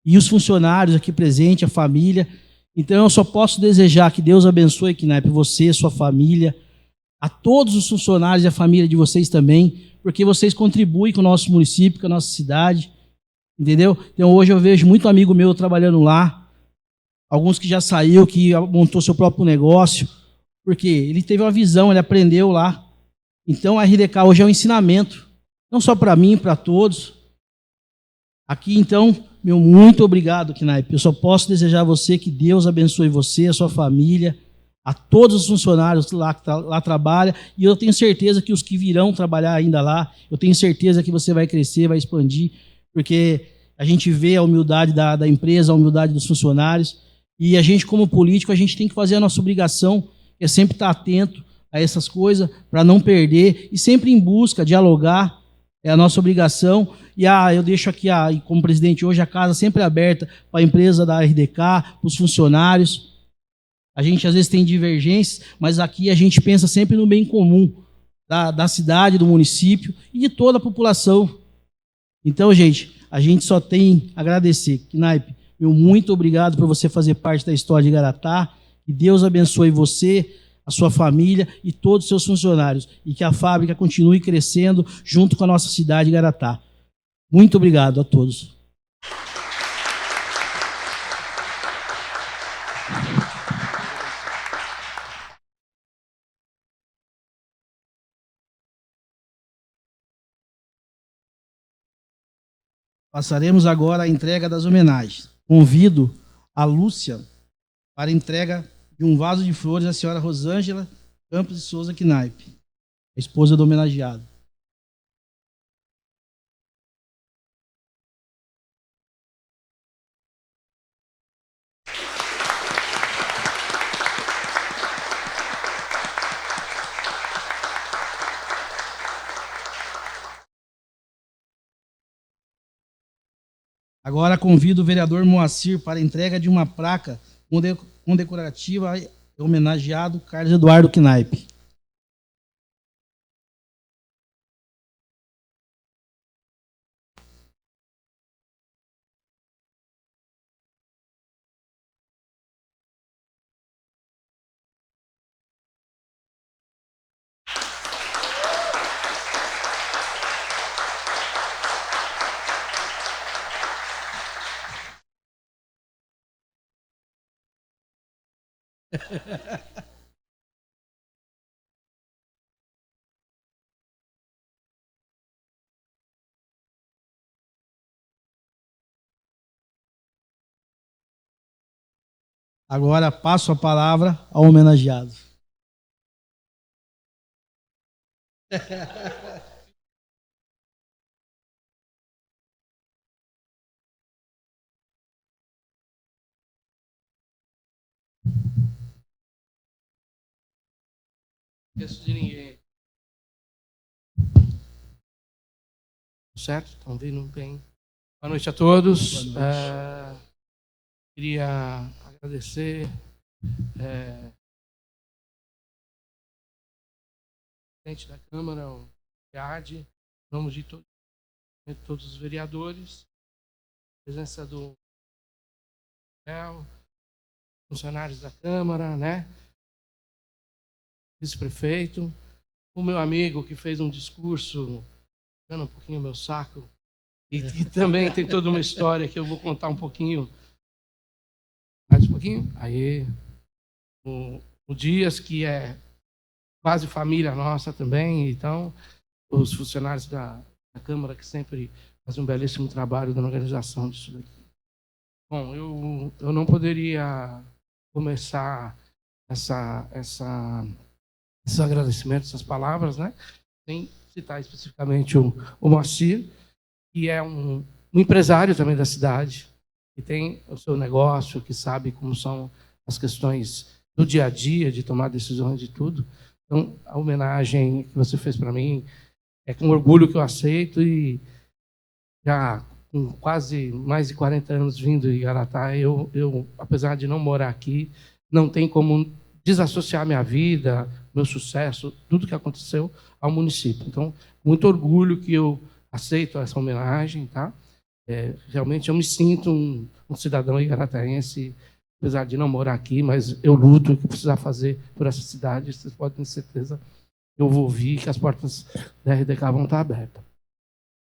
E os funcionários aqui presentes, a família. Então eu só posso desejar que Deus abençoe, Knaip, você, sua família, a todos os funcionários e a família de vocês também, porque vocês contribuem com o nosso município, com a nossa cidade. Entendeu? Então hoje eu vejo muito amigo meu trabalhando lá, alguns que já saiu, que montou seu próprio negócio, porque ele teve uma visão, ele aprendeu lá. Então a RDK hoje é um ensinamento, não só para mim, para todos. Aqui então, meu muito obrigado, Knaip. Eu só posso desejar a você que Deus abençoe você, a sua família, a todos os funcionários lá que lá trabalham, e eu tenho certeza que os que virão trabalhar ainda lá, eu tenho certeza que você vai crescer, vai expandir, porque a gente vê a humildade da empresa, a humildade dos funcionários, e a gente, como político, a gente tem que fazer a nossa obrigação, que é sempre estar atento a essas coisas, para não perder, e sempre em busca, dialogar, é a nossa obrigação. E eu deixo aqui, como presidente hoje, a casa sempre aberta para a empresa da RDK, para os funcionários. A gente às vezes tem divergências, mas aqui a gente pensa sempre no bem comum da cidade, do município e de toda a população. Então, gente, a gente só tem a agradecer. Knaip, meu muito obrigado por você fazer parte da história de Igaratá. Que Deus abençoe você, a sua família e todos os seus funcionários, e que a fábrica continue crescendo junto com a nossa cidade de Igaratá. Muito obrigado a todos. Passaremos agora à entrega das homenagens. Convido a Lúcia para a entrega de um vaso de flores à senhora Rosângela Campos de Souza Knaip, a esposa do homenageado. Agora convido o vereador Moacir para a entrega de uma placa condecorativa ao homenageado Carlos Eduardo Knaip. Agora passo a palavra ao homenageado. Esqueço de ninguém. Certo? Estão vindo bem. Boa noite a todos. Boa noite. Queria agradecer o presidente da Câmara, o Riad, em nome de todos os vereadores, a presença do funcionários da Câmara, né? Vice-prefeito, o meu amigo que fez um discurso dando um pouquinho o meu saco e também tem toda uma história que eu vou contar um pouquinho. Mais um pouquinho? Aí, o Dias, que é quase família nossa também, então, os funcionários da Câmara que sempre fazem um belíssimo trabalho na organização disso daqui. Bom, eu não poderia começar esses agradecimentos, essas palavras, né, sem citar especificamente o Moacir, que é um empresário também da cidade, que tem o seu negócio, que sabe como são as questões do dia a dia, de tomar decisões de tudo. Então, a homenagem que você fez para mim é com orgulho que eu aceito, e já com quase mais de 40 anos vindo em Igaratá, eu, apesar de não morar aqui, não tem como desassociar minha vida, meu sucesso, tudo que aconteceu ao município. Então, muito orgulho que eu aceito essa homenagem, tá? Realmente eu me sinto um cidadão igarataense, apesar de não morar aqui, mas eu luto o que precisar fazer por essa cidade. Vocês podem ter certeza que eu vou ouvir, que as portas da RDK vão estar abertas.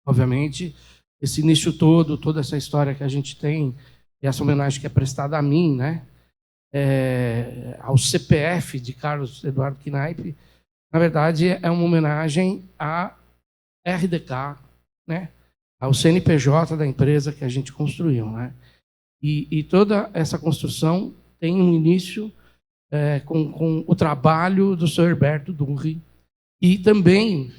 Obviamente, esse início todo, toda essa história que a gente tem, e essa homenagem que é prestada a mim, né, ao CPF de Carlos Eduardo Knaip, na verdade, é uma homenagem à RDK, né, ao CNPJ da empresa que a gente construiu, né? E toda essa construção tem um início com o trabalho do Sr. Herberto Durri, que também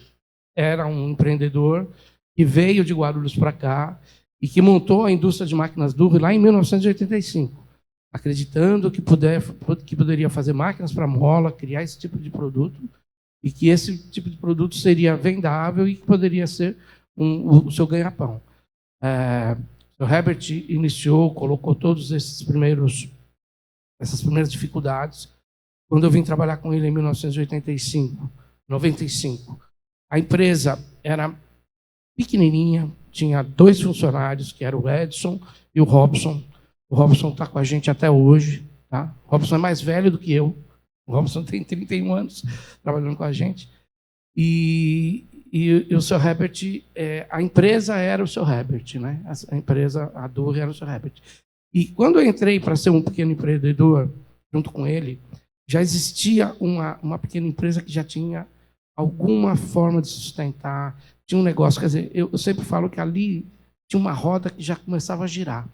era um empreendedor que veio de Guarulhos para cá e que montou a indústria de máquinas Durri lá em 1985, acreditando que poderia fazer máquinas para mola, criar esse tipo de produto, e que esse tipo de produto seria vendável e que poderia ser o seu ganha-pão. O Herbert iniciou, colocou todos essas primeiras dificuldades. Quando eu vim trabalhar com ele em 1995, a empresa era pequenininha, tinha 2 funcionários, que eram o Edson e o Robson. O Robson está com a gente até hoje. Tá? O Robson é mais velho do que eu, O Robson tem 31 anos trabalhando com a gente. E o seu Herbert, a empresa era o seu Herbert, né? A empresa, a Durri, era o seu Herbert. E quando eu entrei para ser um pequeno empreendedor, junto com ele, já existia uma pequena empresa que já tinha alguma forma de sustentar, tinha um negócio. Quer dizer, eu sempre falo que ali tinha uma roda que já começava a girar.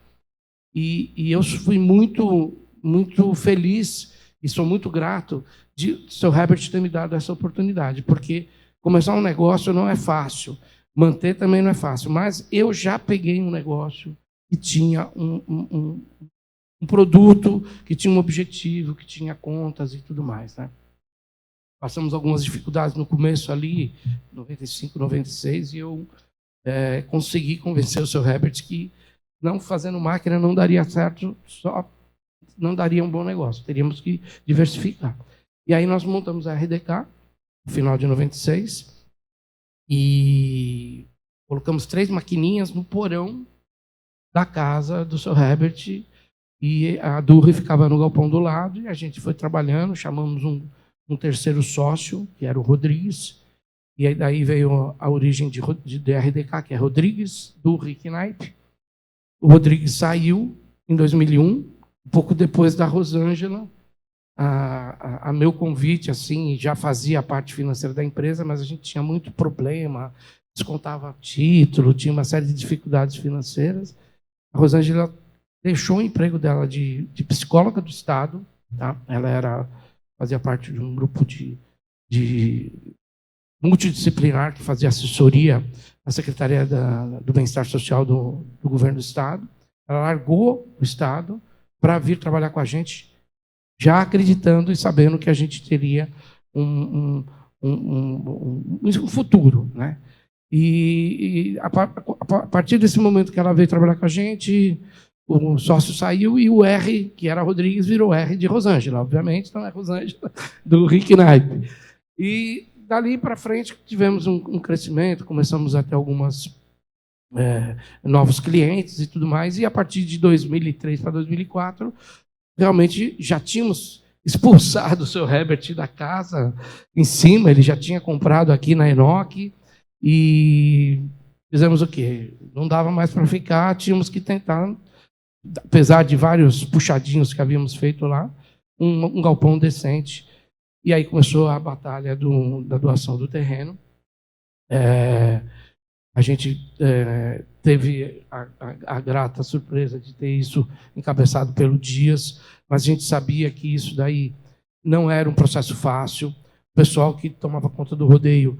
E eu fui muito, muito feliz e sou muito grato de o seu Herbert ter me dado essa oportunidade, porque começar um negócio não é fácil, manter também não é fácil, mas eu já peguei um negócio que tinha um produto, que tinha um objetivo, que tinha contas e tudo mais, né? Passamos algumas dificuldades no começo ali, 95, 96, e eu consegui convencer o seu Herbert que não fazendo máquina não daria certo, só não daria um bom negócio, teríamos que diversificar. E aí nós montamos a RDK, no final de 96, e colocamos 3 maquininhas no porão da casa do seu Herbert, e a Durri ficava no galpão do lado, e a gente foi trabalhando, chamamos um terceiro sócio, que era o Rodrigues, e aí daí veio a origem de RDK, que é Rodrigues, Durri e Knaip. O Rodrigues saiu em 2001, um pouco depois da Rosângela, a meu convite, assim, já fazia a parte financeira da empresa, mas a gente tinha muito problema, descontava título, tinha uma série de dificuldades financeiras. A Rosângela deixou o emprego dela de psicóloga do Estado, tá? Ela fazia parte de um grupo de multidisciplinar que fazia assessoria à Secretaria do Bem-Estar Social do Governo do Estado. Ela largou o Estado para vir trabalhar com a gente, já acreditando e sabendo que a gente teria um futuro, né? E a partir desse momento que ela veio trabalhar com a gente, o sócio saiu e o R, que era Rodrigues, virou R de Rosângela, obviamente, não é Rosângela do Rick Knaip. E dali para frente tivemos um crescimento, começamos a ter algumas novos clientes e tudo mais, e a partir de 2003 para 2004, realmente já tínhamos expulsado o seu Herbert da casa em cima, ele já tinha comprado aqui na Enoch, e fizemos o quê? Não dava mais para ficar, tínhamos que tentar, apesar de vários puxadinhos que havíamos feito lá, um galpão decente. E aí começou a batalha da doação do terreno. A gente teve a grata surpresa de ter isso encabeçado pelo Dias, mas a gente sabia que isso daí não era um processo fácil. O pessoal que tomava conta do rodeio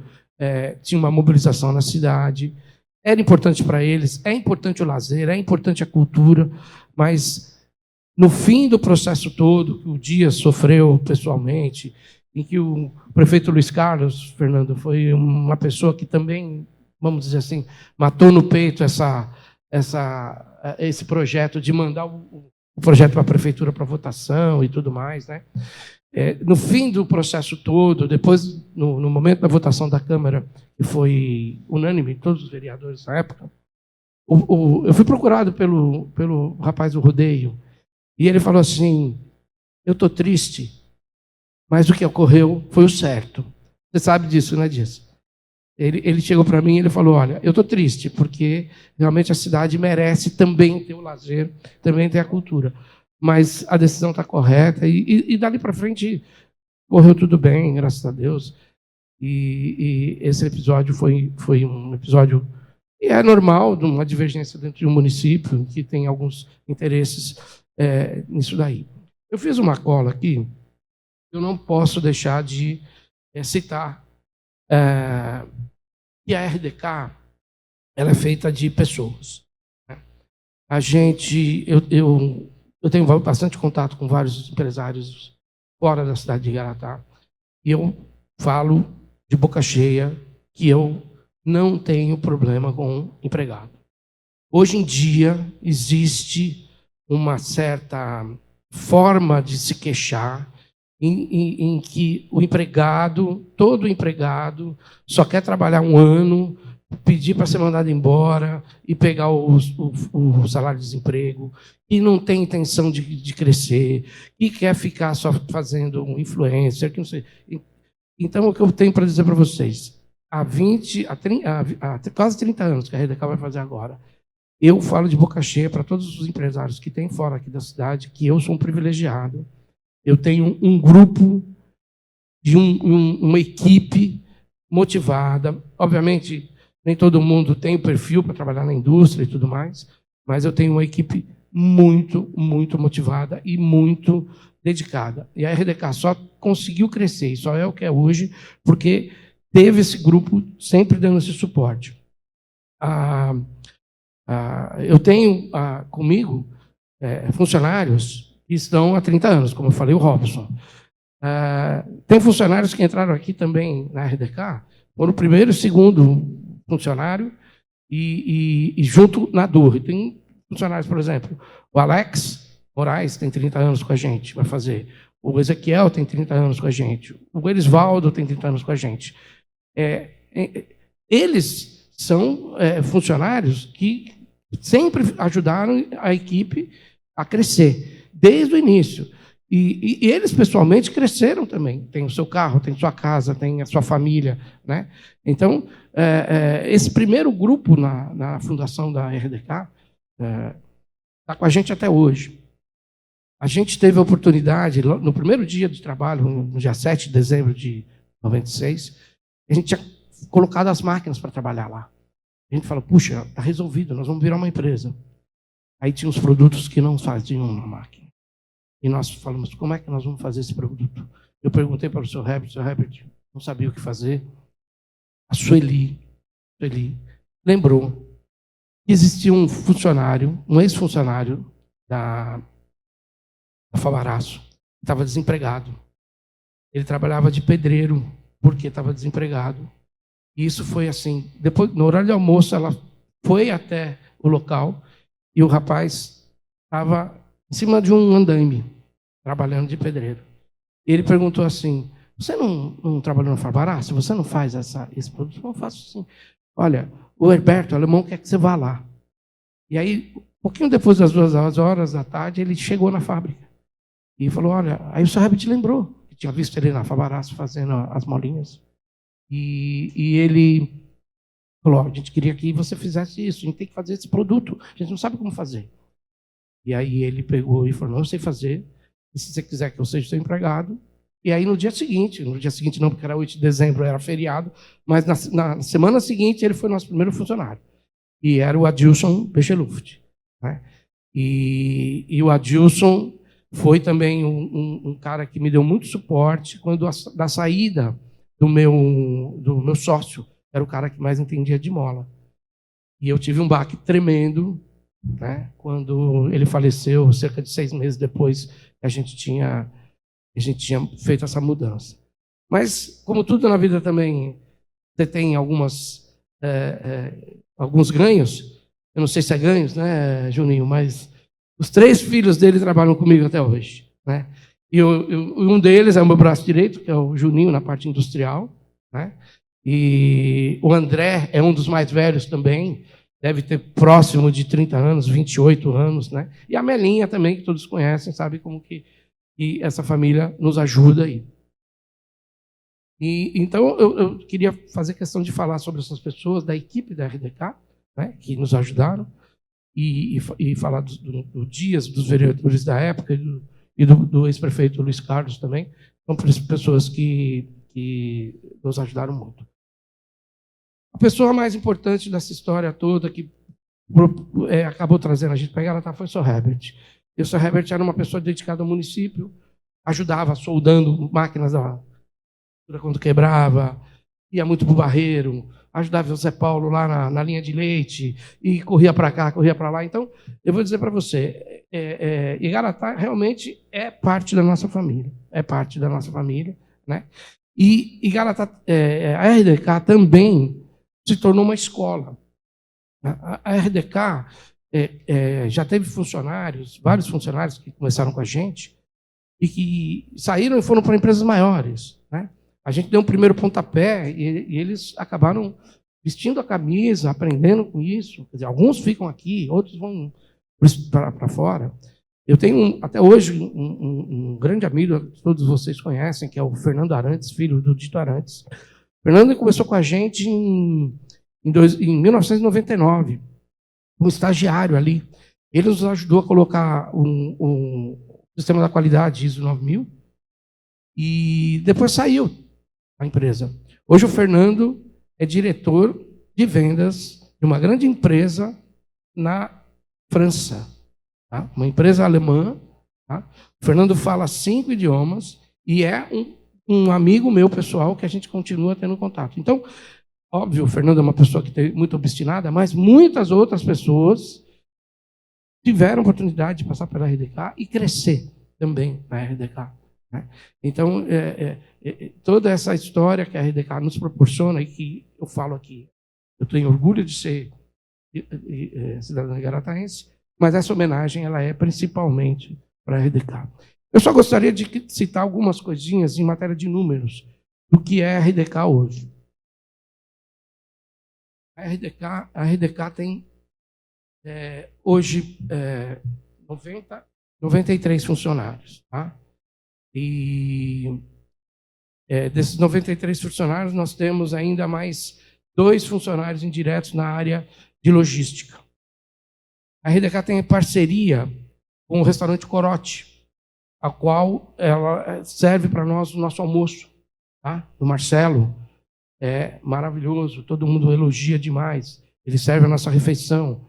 tinha uma mobilização na cidade. Era importante para eles, é importante o lazer, é importante a cultura, mas no fim do processo todo, que o Dias sofreu pessoalmente, em que o prefeito Luiz Carlos, Fernando, foi uma pessoa que também, vamos dizer assim, matou no peito esse projeto de mandar o projeto para a prefeitura para votação e tudo mais, né? No fim do processo todo, depois, no momento da votação da Câmara, que foi unânime, todos os vereadores na época, eu fui procurado pelo rapaz do rodeio, e ele falou assim: eu estou triste, mas o que ocorreu foi o certo. Você sabe disso, né, Dias? Ele chegou para mim e ele falou: olha, eu estou triste, porque realmente a cidade merece também ter o lazer, também ter a cultura. Mas a decisão está correta, e dali para frente correu tudo bem, graças a Deus. E esse episódio foi um episódio que é normal, de uma divergência dentro de um município, que tem alguns interesses nisso daí. Eu fiz uma cola aqui, eu não posso deixar de citar que a RDK ela é feita de pessoas. A gente, eu tenho bastante contato com vários empresários fora da cidade de Igaratá, e eu falo de boca cheia que eu não tenho problema com empregado. Hoje em dia existe uma certa forma de se queixar em que o empregado, todo empregado, só quer trabalhar 1 ano pedir para ser mandado embora e pegar o salário de desemprego, que não tem intenção de crescer, que quer ficar só fazendo um influencer, que não sei. Então, o que eu tenho para dizer para vocês, há quase 30 anos que a RDK vai fazer agora, eu falo de boca cheia para todos os empresários que tem fora aqui da cidade que eu sou um privilegiado. Eu tenho um grupo de uma equipe motivada. Obviamente, nem todo mundo tem o perfil para trabalhar na indústria e tudo mais, mas eu tenho uma equipe muito, muito motivada e muito dedicada. E a RDK só conseguiu crescer, e só é o que é hoje, porque teve esse grupo sempre dando esse suporte. Eu tenho comigo funcionários que estão há 30 anos, como eu falei, o Robson. Tem funcionários que entraram aqui também na RDK, foram o primeiro e segundo funcionário e junto na dor. Tem funcionários, por exemplo, o Alex Moraes tem 30 anos com a gente, vai fazer. O Ezequiel tem 30 anos com a gente. O Elisvaldo tem 30 anos com a gente. Eles são funcionários que sempre ajudaram a equipe a crescer, desde o início. E eles, pessoalmente, cresceram também. Tem o seu carro, tem sua casa, tem a sua família. Né? Então, esse primeiro grupo na fundação da RDK está com a gente até hoje. A gente teve a oportunidade, no primeiro dia de trabalho, no dia 7 de dezembro de 96, a gente tinha colocado as máquinas para trabalhar lá. A gente falou, puxa, está resolvido, nós vamos virar uma empresa. Aí tinha os produtos que não faziam na máquina. E nós falamos, como é que nós vamos fazer esse produto? Eu perguntei para o Sr. Herbert não sabia o que fazer. A Sueli lembrou que existia um funcionário, um ex-funcionário da Fabaraço, que estava desempregado. Ele trabalhava de pedreiro porque estava desempregado. E isso foi assim, depois, no horário de almoço, ela foi até o local e o rapaz estava em cima de um andaime, trabalhando de pedreiro. E ele perguntou assim, você não trabalhou na Fabaraço? Você não faz esse produto? Não, faço sim. Olha, o Herberto, o alemão, quer que você vá lá. E aí, um pouquinho depois das 2 horas da tarde, ele chegou na fábrica. E falou, olha, aí o Sr. Herbert lembrou, que tinha visto ele na Fabaraço fazendo as molinhas. E ele falou, a gente queria que você fizesse isso, a gente tem que fazer esse produto, a gente não sabe como fazer. E aí ele pegou e falou, não, eu sei fazer, e se você quiser que eu seja seu empregado. E aí no dia seguinte não, porque era 8 de dezembro, era feriado, mas na semana seguinte ele foi nosso primeiro funcionário. E era o Adilson Becheluft. Né? E o Adilson foi também um cara que me deu muito suporte quando da saída do meu sócio, era o cara que mais entendia de mola. E eu tive um baque tremendo, né, quando ele faleceu, cerca de 6 meses depois que a gente tinha feito essa mudança. Mas, como tudo na vida também, você tem alguns ganhos. Eu não sei se é ganhos, né, Juninho, mas os 3 filhos dele trabalham comigo até hoje. Né? E um deles é o meu braço direito, que é o Juninho, na parte industrial. Né? E o André é um dos mais velhos também, deve ter próximo de 30 anos, 28 anos. Né? E a Melinha também, que todos conhecem, sabe como que essa família nos ajuda aí. Então, eu queria fazer questão de falar sobre essas pessoas da equipe da RDK, né, que nos ajudaram, e falar do Dias, dos vereadores da época, e do ex-prefeito Luiz Carlos também. São pessoas que nos ajudaram muito. A pessoa mais importante dessa história toda, que acabou trazendo a gente para ela, foi o Sr. Herbert. E o Sr. Herbert era uma pessoa dedicada ao município, ajudava soldando máquinas quando quebrava, ia muito para o barreiro, ajudava o Zé Paulo lá na linha de leite, e corria para cá, corria para lá. Então, eu vou dizer para você, Igaratá realmente é parte da nossa família. É parte da nossa família. Né? E Igaratá, a RDK também se tornou uma escola. A RDK já teve vários funcionários que começaram com a gente, e que saíram e foram para empresas maiores. Né? A gente deu um primeiro pontapé e eles acabaram vestindo a camisa, aprendendo com isso. Quer dizer, alguns ficam aqui, outros vão para fora. Eu tenho, até hoje, um grande amigo, que todos vocês conhecem, que é o Fernando Arantes, filho do Dito Arantes. O Fernando começou com a gente em 1999, um estagiário ali. Ele nos ajudou a colocar o sistema da qualidade ISO 9000 e depois saiu da empresa. Hoje o Fernando é diretor de vendas de uma grande empresa na França, tá? Uma empresa alemã. Tá? O Fernando fala 5 idiomas e é um amigo meu pessoal que a gente continua tendo contato. Então, óbvio, o Fernando é uma pessoa que é muito obstinada, mas muitas outras pessoas tiveram oportunidade de passar pela RDK e crescer também na RDK. Né? Então, toda essa história que a RDK nos proporciona e que eu falo aqui, eu tenho orgulho de ser cidadão igarataense, mas essa homenagem ela é principalmente para a RDK. Eu só gostaria de citar algumas coisinhas em matéria de números do que é a RDK hoje. A RDK tem hoje 93 funcionários. Tá? E desses 93 funcionários, nós temos ainda mais 2 funcionários indiretos na área de logística. A RDK tem parceria com o restaurante Corote, a qual ela serve para nós o nosso almoço. Tá? O Marcelo é maravilhoso, todo mundo elogia demais. Ele serve a nossa refeição.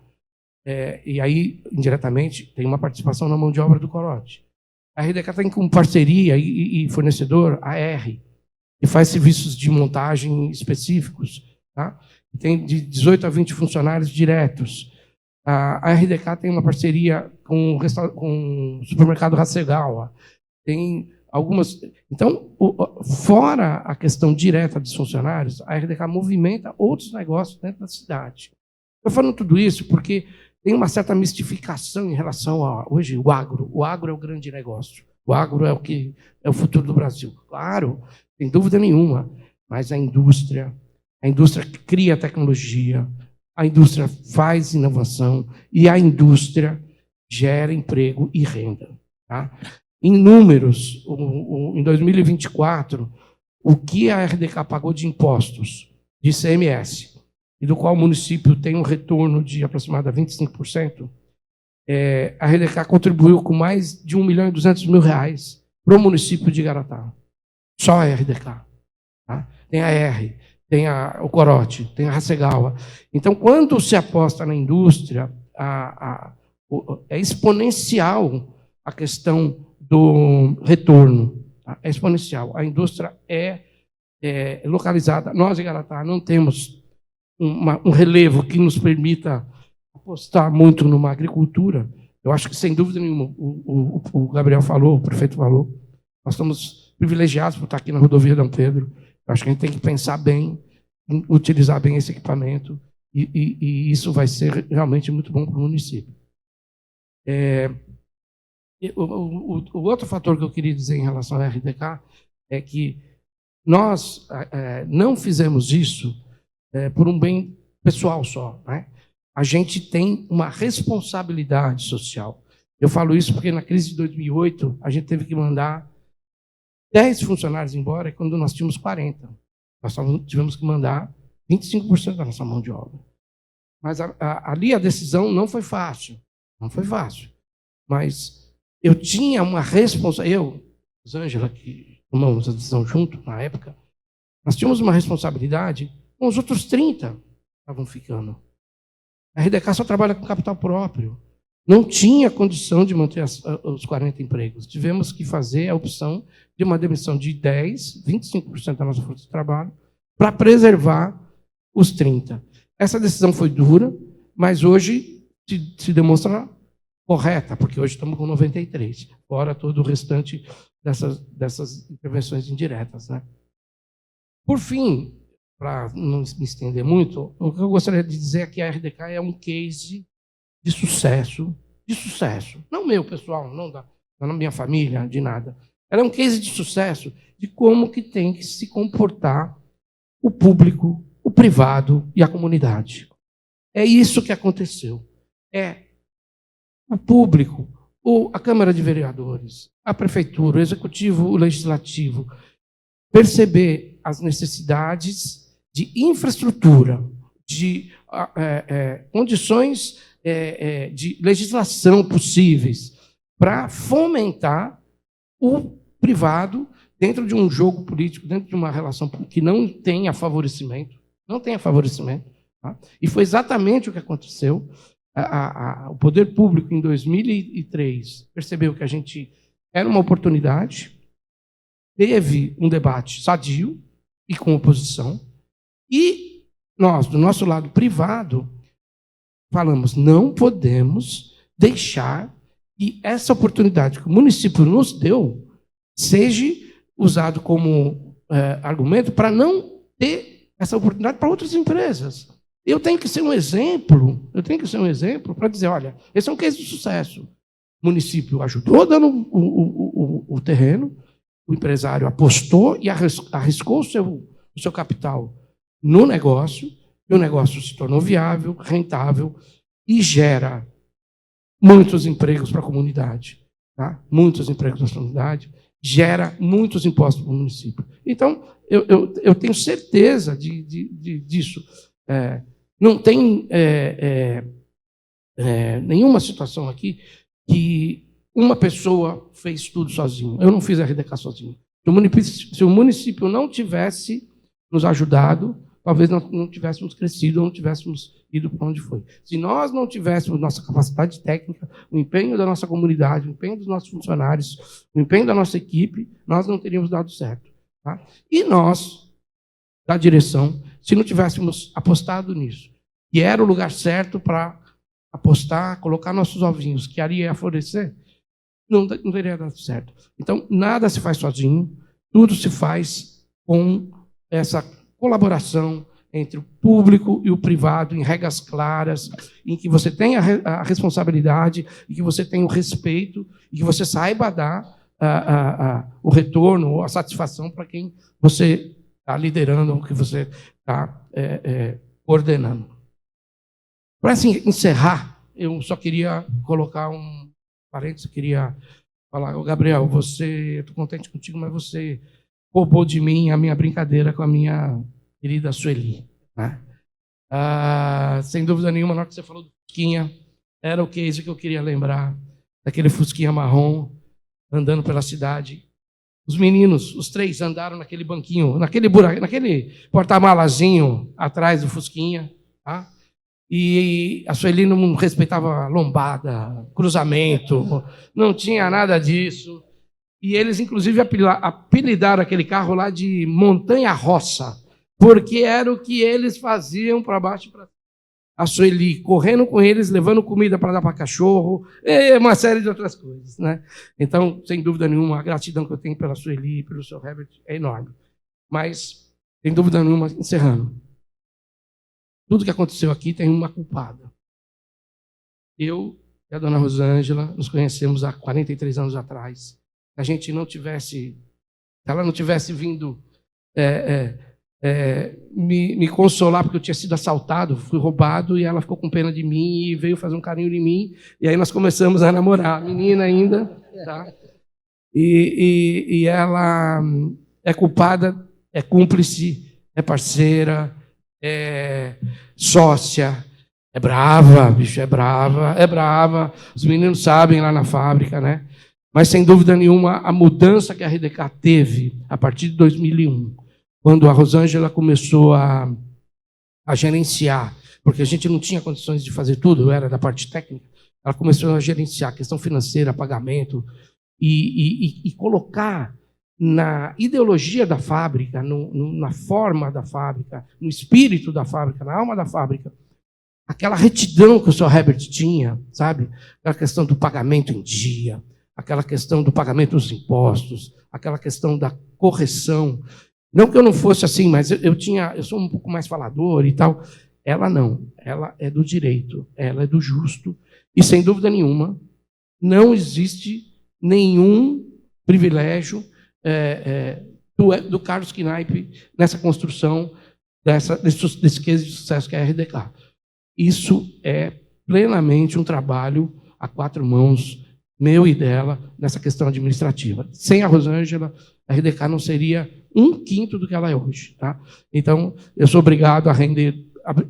E aí, indiretamente, tem uma participação na mão de obra do Corote. A RDK tem como parceria e fornecedor a R, que faz serviços de montagem específicos. Tá? Tem de 18 a 20 funcionários diretos. A RDK tem uma parceria com o supermercado Hasegawa. Tem algumas. Então, fora a questão direta dos funcionários, a RDK movimenta outros negócios dentro da cidade. Estou falando tudo isso porque tem uma certa mistificação em relação a hoje o agro. O agro é o grande negócio. O agro é o futuro do Brasil. Claro, sem dúvida nenhuma. Mas a indústria cria tecnologia, a indústria faz inovação e a indústria gera emprego e renda. Tá? Em números, em 2024, o que a RDK pagou de impostos, de ICMS, e do qual o município tem um retorno de aproximadamente 25%, a RDK contribuiu com mais de R$1.200.000 para o município de Igaratá. Só a RDK. Tá? Tem a R, tem o Corote, tem a Hasegawa. Então, quando se aposta na indústria, é exponencial a questão do retorno. Tá? É exponencial. A indústria é localizada. Nós, em Igaratá, não temos um relevo que nos permita apostar muito numa agricultura. Eu acho que, sem dúvida nenhuma, o Gabriel falou, o prefeito falou, nós estamos privilegiados por estar aqui na rodovia Dom Pedro. Eu acho que a gente tem que pensar bem, utilizar bem esse equipamento, e isso vai ser realmente muito bom para o município. O outro fator que eu queria dizer em relação à RDK é que nós não fizemos isso por um bem pessoal só. Né? A gente tem uma responsabilidade social. Eu falo isso porque na crise de 2008, a gente teve que mandar 10 funcionários embora quando nós tínhamos 40. Nós tivemos que mandar 25% da nossa mão de obra. Mas ali a decisão não foi fácil. Não foi fácil. Mas eu tinha uma responsabilidade. Eu, Rosângela, que tomamos a decisão junto na época, nós tínhamos uma responsabilidade com os outros 30 que estavam ficando. A RDK só trabalha com capital próprio. Não tinha condição de manter os 40 empregos. Tivemos que fazer a opção de uma demissão de 10%, 25% da nossa força de trabalho, para preservar os 30. Essa decisão foi dura, mas hoje se demonstra correta, porque hoje estamos com 93, fora todo o restante dessas intervenções indiretas. Né? Por fim, para não me estender muito, o que eu gostaria de dizer é que a RDK é um case de sucesso. Não meu, pessoal, não da minha família, de nada. Ela é um case de sucesso de como que tem que se comportar o público o privado e a comunidade. É isso que aconteceu. É o público, a Câmara de Vereadores, a Prefeitura, o Executivo, o Legislativo, perceber as necessidades de infraestrutura, de condições de legislação possíveis para fomentar o privado dentro de um jogo político, dentro de uma relação que não tenha favorecimento, tá? E foi exatamente o que aconteceu. O poder público, em 2003, percebeu que a gente era uma oportunidade, teve um debate sadio e com oposição, e nós, do nosso lado privado, falamos, não podemos deixar que essa oportunidade que o município nos deu seja usado como argumento para não ter essa oportunidade para outras empresas. Eu tenho que ser um exemplo, para dizer, olha, esse é um case de sucesso. O município ajudou dando o terreno, o empresário apostou e arriscou o seu capital no negócio, e o negócio se tornou viável, rentável e gera muitos empregos para a comunidade. Tá? Muitos empregos para a comunidade, gera muitos impostos para o município. Então, eu tenho certeza disso. Não tem nenhuma situação aqui que uma pessoa fez tudo sozinho. Eu não fiz a RDK sozinho. Se o município não tivesse nos ajudado, talvez nós não tivéssemos crescido ou não tivéssemos ido para onde foi. Se nós não tivéssemos nossa capacidade técnica, o empenho da nossa comunidade, o empenho dos nossos funcionários, o empenho da nossa equipe, nós não teríamos dado certo. Tá? E nós, da direção, se não tivéssemos apostado nisso, que era o lugar certo para apostar, colocar nossos ovinhos, que ali ia florescer, não teria dado certo. Então, nada se faz sozinho, tudo se faz com essa colaboração entre o público e o privado, em regras claras, em que você tenha a responsabilidade, e que você tenha o respeito, e que você saiba dar o retorno ou a satisfação para quem você está liderando, ou que você está coordenando. Para assim, encerrar, eu só queria colocar um parênteses, queria falar, Gabriel, eu estou contente contigo, mas você roubou de mim a minha brincadeira com a minha querida Sueli. Né? Sem dúvida nenhuma, na hora que você falou do Fusquinha, era o case que eu queria lembrar, daquele Fusquinha marrom, andando pela cidade. Os meninos, os três, andaram naquele banquinho, naquele porta-malazinho atrás do Fusquinha, tá? E a Sueli não respeitava lombada, cruzamento, não tinha nada disso. E eles, inclusive, apelidaram aquele carro lá de Montanha-Roça, porque era o que eles faziam para baixo e para cima. A Sueli correndo com eles, levando comida para dar para cachorro, e uma série de outras coisas. Né? Então, sem dúvida nenhuma, a gratidão que eu tenho pela Sueli e pelo seu Herbert é enorme. Mas, sem dúvida nenhuma, encerrando, tudo que aconteceu aqui tem uma culpada. Eu e a dona Rosângela nos conhecemos há 43 anos atrás. Se a gente não tivesse, se ela não tivesse vindo me consolar porque eu tinha sido assaltado, fui roubado, e ela ficou com pena de mim e veio fazer um carinho em mim, e aí nós começamos a namorar, menina ainda, tá? E ela é culpada, é cúmplice, é parceira, é sócia, é brava, bicho, é brava, os meninos sabem lá na fábrica, né? Mas, sem dúvida nenhuma, a mudança que a RDK teve a partir de 2001, quando a Rosângela começou a gerenciar, porque a gente não tinha condições de fazer tudo, eu era da parte técnica, ela começou a gerenciar a questão financeira, pagamento, e colocar na ideologia da fábrica, na forma da fábrica, no espírito da fábrica, na alma da fábrica, aquela retidão que o Sr. Herbert tinha, sabe? Aquela questão do pagamento em dia, aquela questão do pagamento dos impostos, aquela questão da correção. Não que eu não fosse assim, mas eu sou um pouco mais falador e tal. Ela não, ela é do direito, ela é do justo. E, sem dúvida nenhuma, não existe nenhum privilégio do Carlos Knaip nessa construção desse case de sucesso que é a RDK. Isso é plenamente um trabalho a quatro mãos, meu e dela, nessa questão administrativa. Sem a Rosângela, a RDK não seria 1/5 do que ela é hoje. Tá? Então, eu sou obrigado a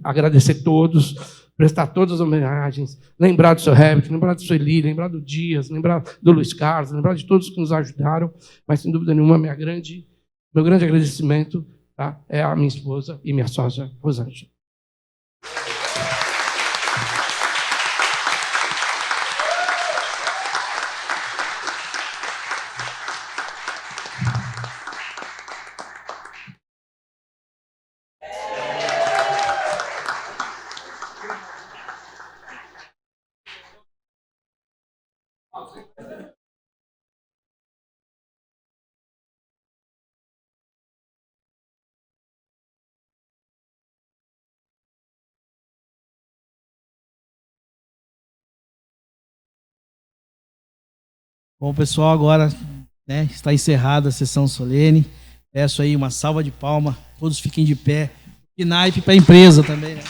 agradecer todos, prestar todas as homenagens, lembrar do seu Herbert, lembrar do seu Eli, lembrar do Dias, lembrar do Luiz Carlos, lembrar de todos que nos ajudaram, mas, sem dúvida nenhuma, meu grande agradecimento, tá, é a minha esposa e minha sócia, Rosângela. Bom, pessoal, agora, né, está encerrada a sessão solene. Peço aí uma salva de palmas, todos fiquem de pé. E naipe para a empresa também, né?